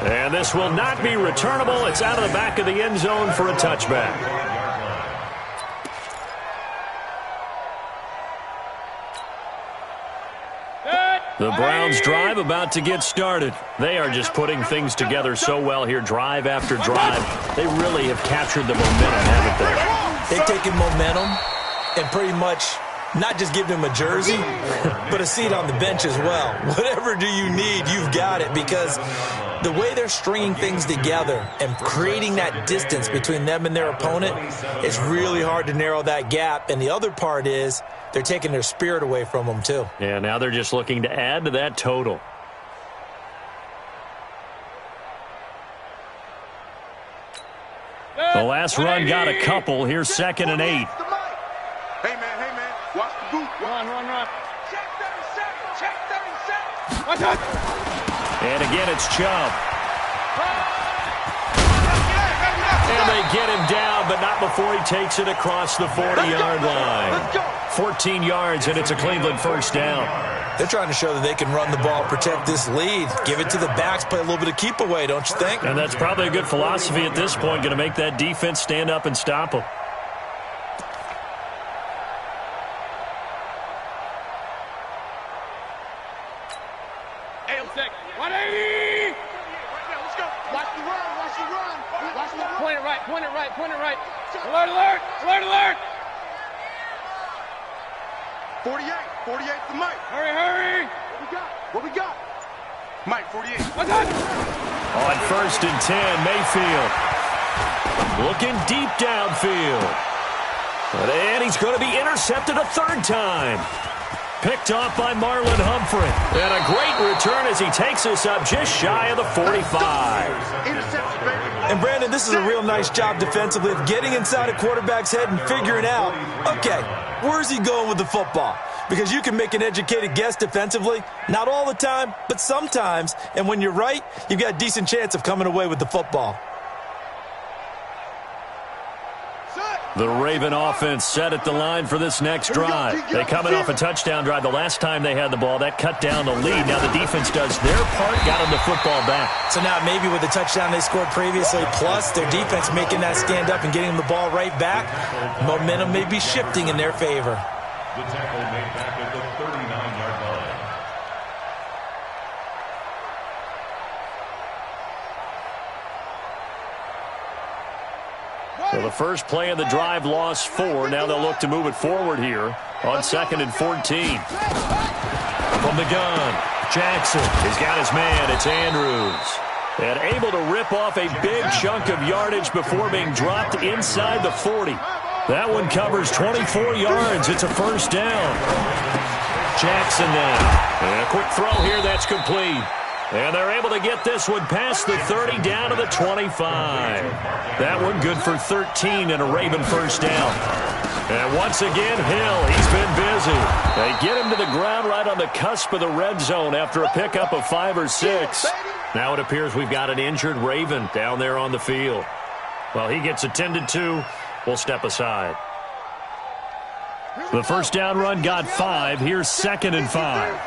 And this will not be returnable. It's out of the back of the end zone for a touchback. The Browns drive about to get started. They are just putting things together so well here, drive after drive. They really have captured the momentum, haven't they? They've taken momentum and pretty much not just give him a jersey, but a seat on the bench as well. Whatever do you need, you've got it, because the way they're stringing things together and creating that distance between them and their opponent, it's really hard to narrow that gap. And the other part is they're taking their spirit away from them, too. Yeah, now they're just looking to add to that total. The last run got a couple. Here's 2nd and 8. Hey, man, watch the boot. Run. Check 37, Watch out. And again, it's Chubb. And they get him down, but not before he takes it across the 40-yard line. 14 yards, and it's a Cleveland first down. They're trying to show that they can run the ball, protect this lead. Give it to the backs, play a little bit of keep away, don't you think? And that's probably a good philosophy at this point, going to make that defense stand up and stop them. Hey, 180! Let's go. Watch the run. Point it right. Alert, alert! Alert, alert! 48 to Mike. Hurry, hurry! What we got? Mike, 48. What's that? On 1st and 10, Mayfield. Looking deep downfield. And he's going to be intercepted a third time. Picked off by Marlon Humphrey. And a great return as he takes us up just shy of the 45. And Brandon, this is a real nice job defensively of getting inside a quarterback's head and figuring out, okay, where's he going with the football? Because you can make an educated guess defensively, not all the time, but sometimes. And when you're right, you've got a decent chance of coming away with the football. The Raven offense set at the line for this next drive. They coming off a touchdown drive the last time they had the ball. That cut down the lead. Now the defense does their part, got them the football back. So now maybe with the touchdown they scored previously, plus their defense making that stand up and getting the ball right back, momentum may be shifting in their favor. The tackle made back at the 39-yard line. So the first play of the drive lost 4. Now they'll look to move it forward here on 2nd and 14. From the gun, Jackson has got his man. It's Andrews. And able to rip off a big chunk of yardage before being dropped inside the 40. That one covers 24 yards. It's a first down. Jackson now. And a quick throw here that's complete. And they're able to get this one past the 30 down to the 25. That one good for 13 and a Raven first down. And once again, Hill, he's been busy. They get him to the ground right on the cusp of the red zone after a pickup of 5 or 6. Now it appears we've got an injured Raven down there on the field. Well, he gets attended to. We'll step aside. The first down run got 5. Here's 2nd and 5.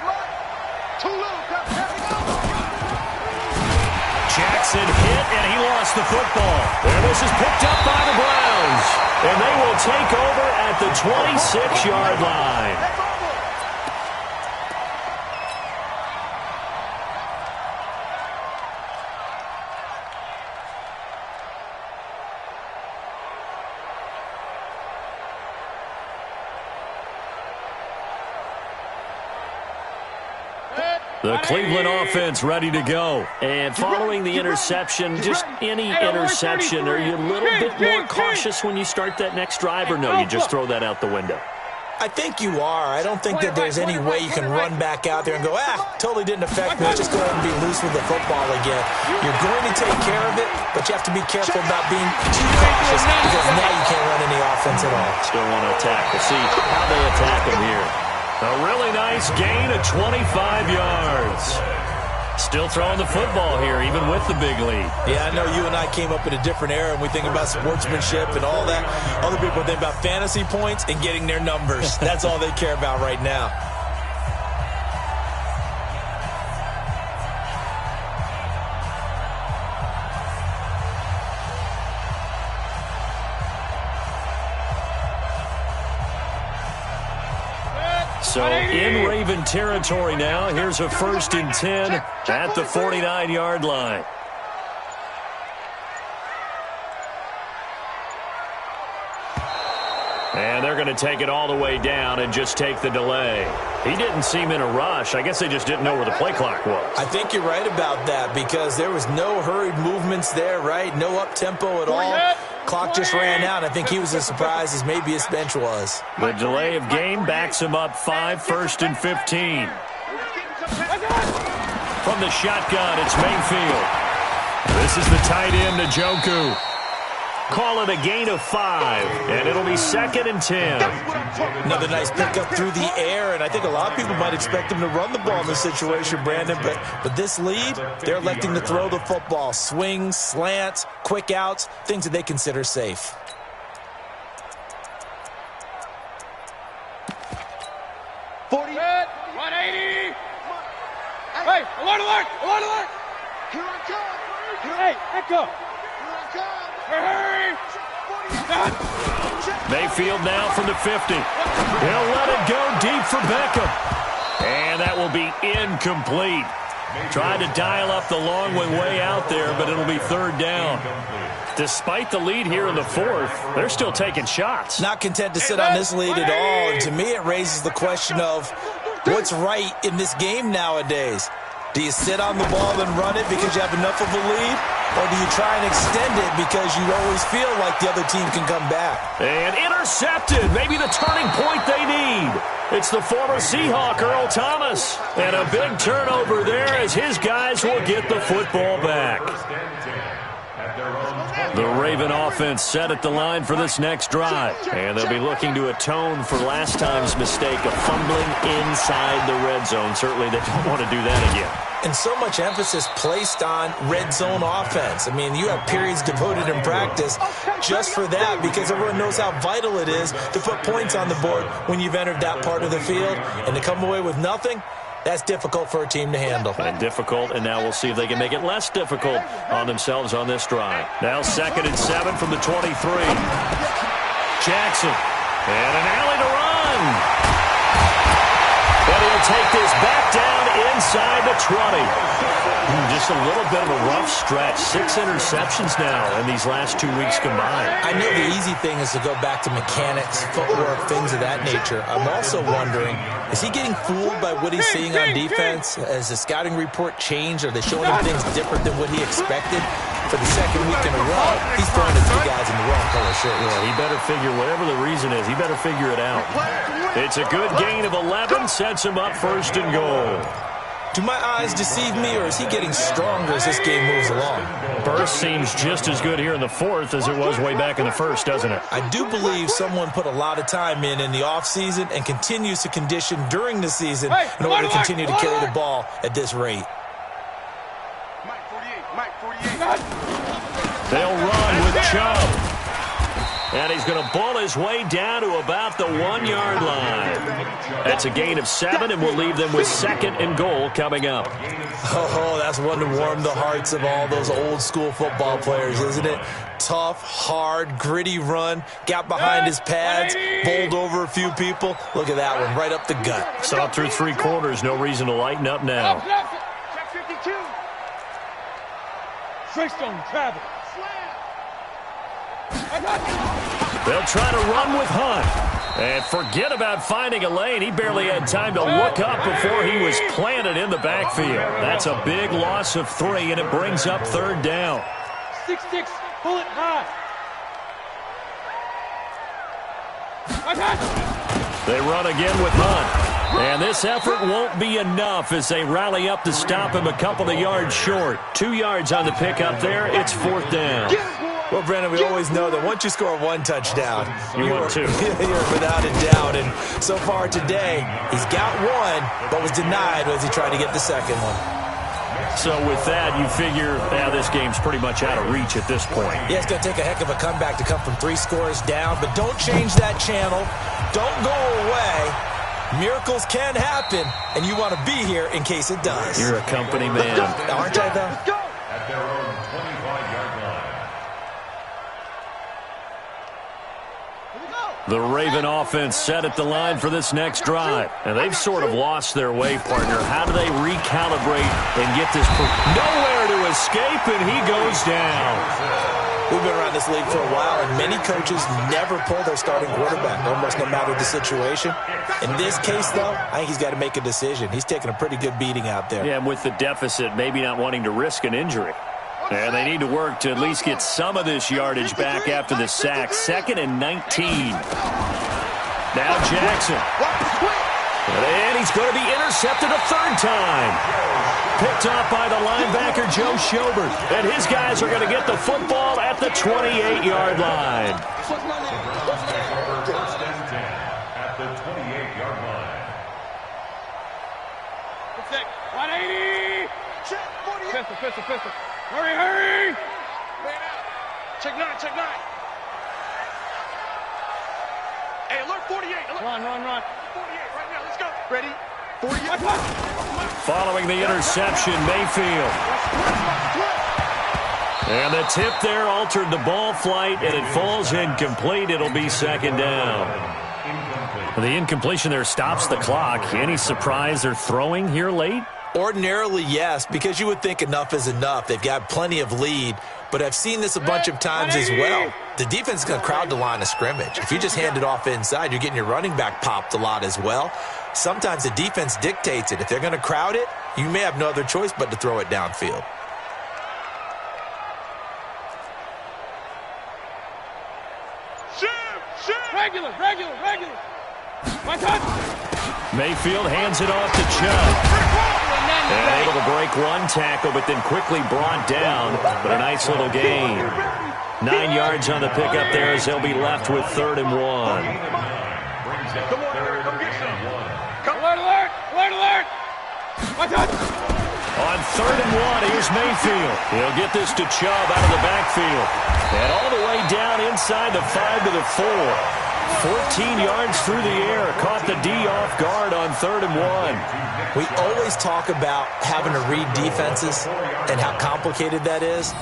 Jackson hit, and he lost the football. And this is picked up by the Browns. And they will take over at the 26-yard line. The Cleveland offense ready to go. And following the interception, just any interception, are you a little bit more cautious when you start that next drive, or no, you just throw that out the window? I think you are. I don't think that there's any way you can run back out there and go, totally didn't affect me. Let's just go ahead and be loose with the football again. You're going to take care of it, but you have to be careful about being too cautious because now you can't run any offense at all. Still want to attack. We'll see how they attack him here. A really nice gain of 25 yards. Still throwing the football here, even with the big lead. Yeah, I know you and I came up in a different era, and we think about sportsmanship and all that. Other people think about fantasy points and getting their numbers. That's all they care about right now. So in Raven territory now. Here's a 1st and 10 at the 49-yard line. And they're going to take it all the way down and just take the delay. He didn't seem in a rush. I guess they just didn't know where the play clock was. I think you're right about that because there was no hurried movements there, right? No up-tempo at all. Clock just ran out. I think he was as surprised as maybe his bench was. The delay of game backs him up 5, 1st and 15. From the shotgun, it's Mayfield. This is the tight end, Njoku. Call it a gain of 5, and it'll be 2nd and 10. Another nice pickup through the air, and I think a lot of people might expect him to run the ball in this situation, Brandon, but this lead, they're electing to throw the football. Swings, slants, quick outs, things that they consider safe. Hey, alert, alert, alert, alert! Here I come! Hey, echo! Here I come! Hurry! Mayfield now from the 50. He'll let it go deep for Beckham. And that will be incomplete. Tried to dial up the long one way out there, but it'll be third down. Despite the lead here in the fourth, they're still taking shots. Not content to sit on this lead at all. And to me, it raises the question of what's right in this game nowadays. Do you sit on the ball and run it because you have enough of a lead? Or do you try and extend it because you always feel like the other team can come back? And intercepted. Maybe the turning point they need. It's the former Seahawk, Earl Thomas. And a big turnover there as his guys will get the football back. The Raven offense set at the line for this next drive. And they'll be looking to atone for last time's mistake of fumbling inside the red zone. Certainly they don't want to do that again. And so much emphasis placed on red zone offense. I mean, you have periods devoted in practice just for that because everyone knows how vital it is to put points on the board when you've entered that part of the field. And to come away with nothing, that's difficult for a team to handle. And difficult, and now we'll see if they can make it less difficult on themselves on this drive. Now 2nd and 7 from the 23. Jackson. And an alley to run. And he'll take this back down inside the 20. Just a little bit of a rough stretch. 6 interceptions now in these last 2 weeks combined. I know the easy thing is to go back to mechanics, footwork, things of that nature. I'm also wondering, is he getting fooled by what he's seeing on defense? Has the scouting report changed? Are they showing him things different than what he expected? For the second week in a row, he's throwing the 2 guys in the wrong color shirt. Yeah, he better figure, whatever the reason is, he better figure it out. It's a good gain of 11, sets him up 1st and goal. Do my eyes deceive me, or is he getting stronger as this game moves along? Burst seems just as good here in the 4th as it was way back in the 1st, doesn't it? I do believe someone put a lot of time in the offseason and continues to condition during the season in order to continue to carry the ball at this rate. They'll run with Chubb. And he's going to ball his way down to about the 1-yard line. That's a gain of 7, and we'll leave them with 2nd and goal coming up. Oh, that's one to warm the hearts of all those old-school football players, isn't it? Tough, hard, gritty run. Got behind his pads, bowled over a few people. Look at that one, right up the gut. Saw through 3 quarters. No reason to lighten up now. Check 52. Freestone travel. They'll try to run with Hunt. And forget about finding a lane. He barely had time to look up before he was planted in the backfield. That's a big loss of 3, and it brings up 3rd down. 6-6, pull it high. They run again with Hunt. And this effort won't be enough as they rally up to stop him a couple of yards short. 2 yards on the pickup there. It's 4th down. Well, Brandon, we always know that once you score 1 touchdown, you're 2. You're without a doubt. And so far today, he's got 1, but was denied as he tried to get the 2nd one. So with that, you figure, this game's pretty much out of reach at this point. Yeah, it's going to take a heck of a comeback to come from 3 scores down, but don't change that channel. Don't go away. Miracles can happen, and you want to be here in case it does. You're a company man. Aren't I, though? At their own 25-yard line. The Raven offense set at the line for this next drive. And they've sort of lost their way, partner. How do they recalibrate and get this? Nowhere to escape, and he goes down. We've been around this league for a while, and many coaches never pull their starting quarterback, almost no matter the situation. In this case, though, I think he's got to make a decision. He's taking a pretty good beating out there. Yeah, and with the deficit, maybe not wanting to risk an injury. And they need to work to at least get some of this yardage back after the sack. 2nd and 19. Now Jackson. And he's going to be intercepted a 3rd time. Picked off by the linebacker, Joe Schobert. And his guys are going to get the football at the 28-yard line. At the 28-yard line. 180. Pistol. Hurry. Check 9. Hey, alert 48. Run. 48 right now. Let's go. Ready? 48. Following the interception, Mayfield. And the tip there altered the ball flight, and it falls incomplete. It'll be 2nd down. The incompletion there stops the clock. Any surprise they're throwing here late? Ordinarily, yes, because you would think enough is enough. They've got plenty of lead, but I've seen this a bunch of times as well. The defense is going to crowd the line of scrimmage. If you just hand it off inside, you're getting your running back popped a lot as well. Sometimes the defense dictates it. If they're going to crowd it, you may have no other choice but to throw it downfield. Regular. My touch. Mayfield hands it off to Chubb. And able to break one tackle, but then quickly brought down. But a nice little gain. 9 yards on the pickup there as they'll be left with 3rd and 1. Come on, come get some. Alert. My touch. On 3rd and 1, here's Mayfield. He'll get this to Chubb out of the backfield. And all the way down inside the 5 to the 4. 14 yards through the air. Caught the D off guard on 3rd and 1. We always talk about having to read defenses and how complicated that is.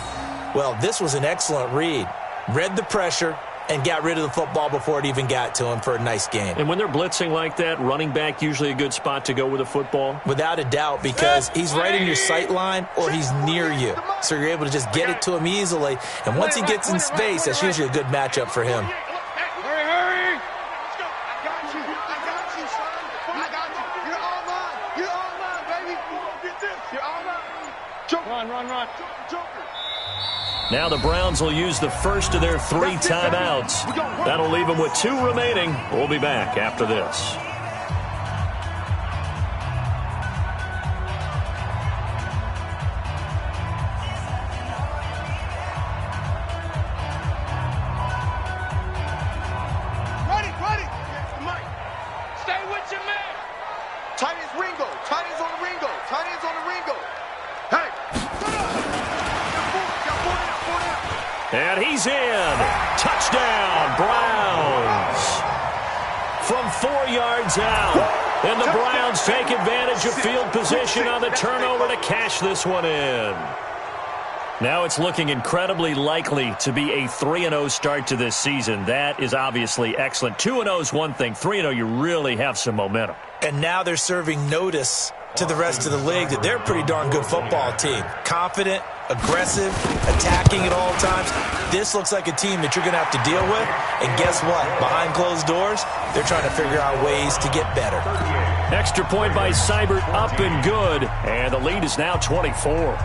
Well, this was an excellent read. Read the pressure and got rid of the football before it even got to him for a nice game. And when they're blitzing like that, running back usually a good spot to go with a football? Without a doubt, because he's right in your sight line or he's near you. So you're able to just get it to him easily. And once he gets in space, that's usually a good matchup for him. Hurry. I got you, son. I got you. You're all mine, baby. Get this. You're all mine. Run. Now the Browns will use the first of their 3 timeouts. That'll leave them with 2 remaining. We'll be back after this. Ready. Mike. Stay with your man. Tight ends Ringo. Tight ends on the Ringo. Hey. And he's in. Touchdown, Browns. From 4 yards out. And the Browns take advantage of field position on the turnover to cash this one in. Now it's looking incredibly likely to be a 3-0 start to this season. That is obviously excellent. 2-0 is one thing. 3-0, you really have some momentum. And now they're serving notice to the rest of the league that they're a pretty darn good football team. Confident, aggressive, attacking at all times. This looks like a team that you're going to have to deal with. And guess what? Behind closed doors, they're trying to figure out ways to get better. Extra point by Seibert, up and good. And the lead is now 24.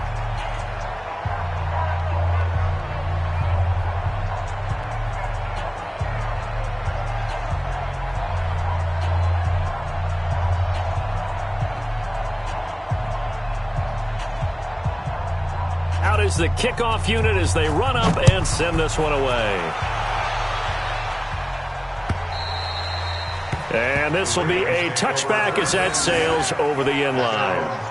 Out is the kickoff unit as they run up and send this one away. And this will be a touchback as that sails over the end line.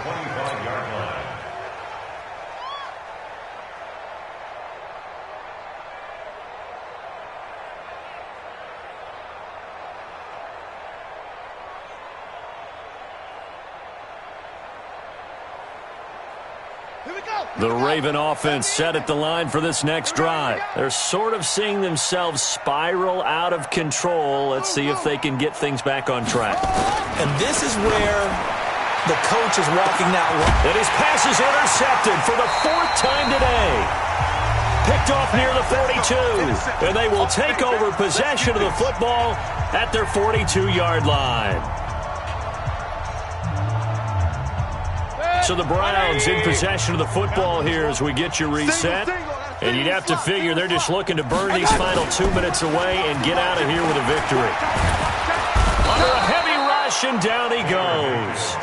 The Raven offense set at the line for this next drive. They're sort of seeing themselves spiral out of control. Let's see if they can get things back on track. And this is where the coach is walking that line. And his pass is intercepted for the 4th time today. Picked off near the 42. And they will take over possession of the football at their 42-yard line. So the Browns in possession of the football here as we get you reset. And you'd have to figure they're just looking to burn these final 2 minutes away and get out of here with a victory. Under a heavy rush, and down he goes.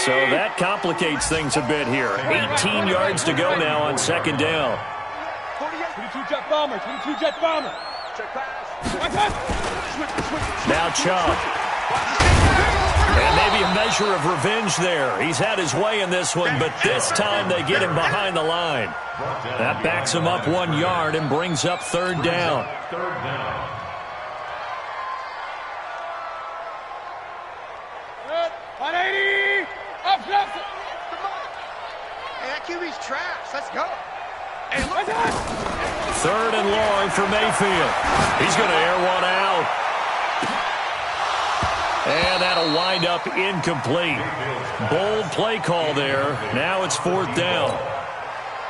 So that complicates things a bit here. 18 yards to go now on 2nd down. 22 jet bomber. Now Chubb. And maybe a measure of revenge there. He's had his way in this one, but this time they get him behind the line. That backs him up 1 yard and brings up 3rd down. 180. Up. Hey, that QB's trash. Let's go. 3rd and long for Mayfield. He's going to air one out. And that'll wind up incomplete. Bold play call there. Now it's 4th down.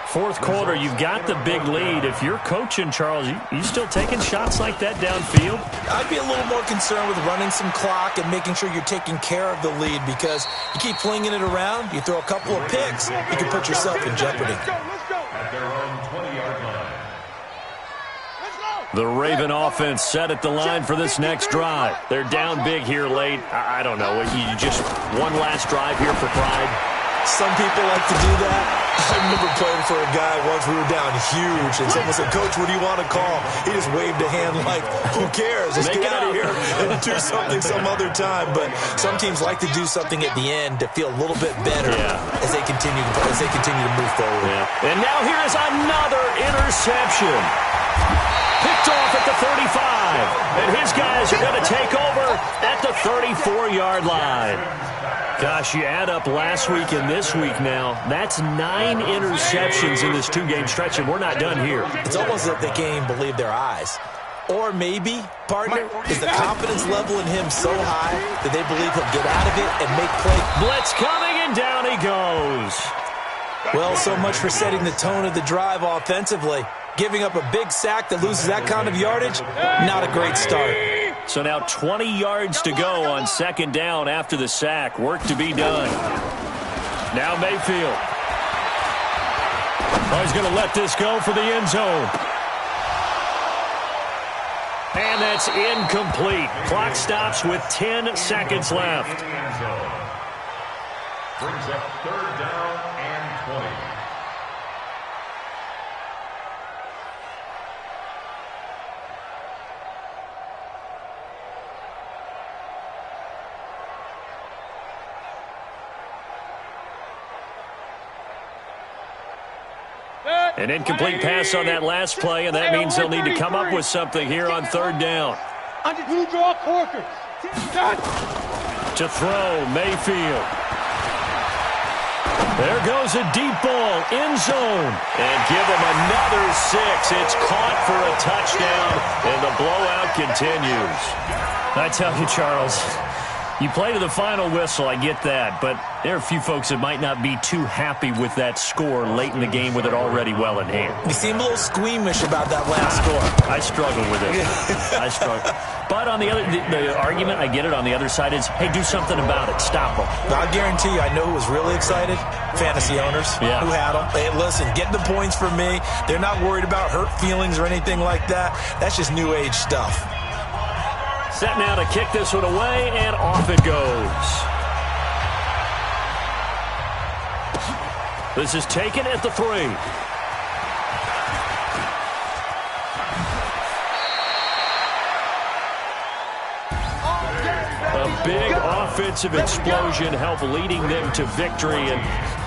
Fourth quarter, you've got the big lead. If you're coaching, Charles, you still taking shots like that downfield? I'd be a little more concerned with running some clock and making sure you're taking care of the lead, because you keep flinging it around, you throw a couple of picks, you can put yourself in jeopardy. At their own 20-yard line. The Raven offense set at the line for this next drive. They're down big here late. I don't know. You just one last drive here for pride. Some people like to do that. I remember playing for a guy once. We were down huge, and someone said, "Coach, what do you want to call?" He just waved a hand like, "Who cares? Let's get out of here and do something some other time." But some teams like to do something at the end to feel a little bit better as they continue to move forward. And now here is another interception. Picked off at the 35. And his guys are going to take over at the 34-yard line. Gosh, you add up last week and this week now, that's 9 interceptions in this 2-game stretch, and we're not done here. It's almost like they can't even believe their eyes. Or maybe, partner, is the confidence level in him so high that they believe he'll get out of it and make play. Blitz coming, and down he goes. Well, so much for setting the tone of the drive offensively. Giving up a big sack that loses that kind of yardage, not a great start. So now 20 yards to go on 2nd down after the sack. Work to be done. Now Mayfield. Oh, he's going to let this go for the end zone. And that's incomplete. Clock stops with 10 seconds left. Brings up 3rd down and 20. An incomplete pass on that last play, and that means they'll need to come up with something here on 3rd down. To throw, Mayfield. There goes a deep ball, end zone. And give them another 6. It's caught for a touchdown, and the blowout continues. I tell you, Charles, you play to the final whistle, I get that, but there are a few folks that might not be too happy with that score late in the game with it already well in hand. You seem a little squeamish about that last score. I struggle with it. I struggle. But on the other, the argument, I get it, on the other side is, hey, do something about it. Stop them. I guarantee you, I know who was really excited. Fantasy owners who had them. Hey, listen, get the points for me. They're not worried about hurt feelings or anything like that. That's just new age stuff. Set now to kick this one away, and off it goes. This is taken at the 3. A big offensive explosion helped leading them to victory, and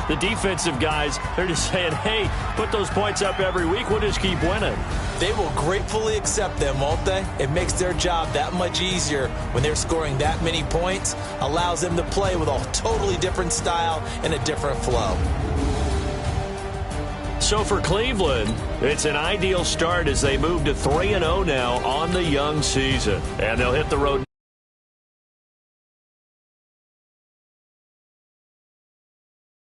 the defensive guys, they're just saying, hey, put those points up every week, we'll just keep winning. They will gratefully accept them, won't they? It makes their job that much easier when they're scoring that many points, allows them to play with a totally different style and a different flow. So for Cleveland, it's an ideal start as they move to 3-0 now on the young season. And they'll hit the road.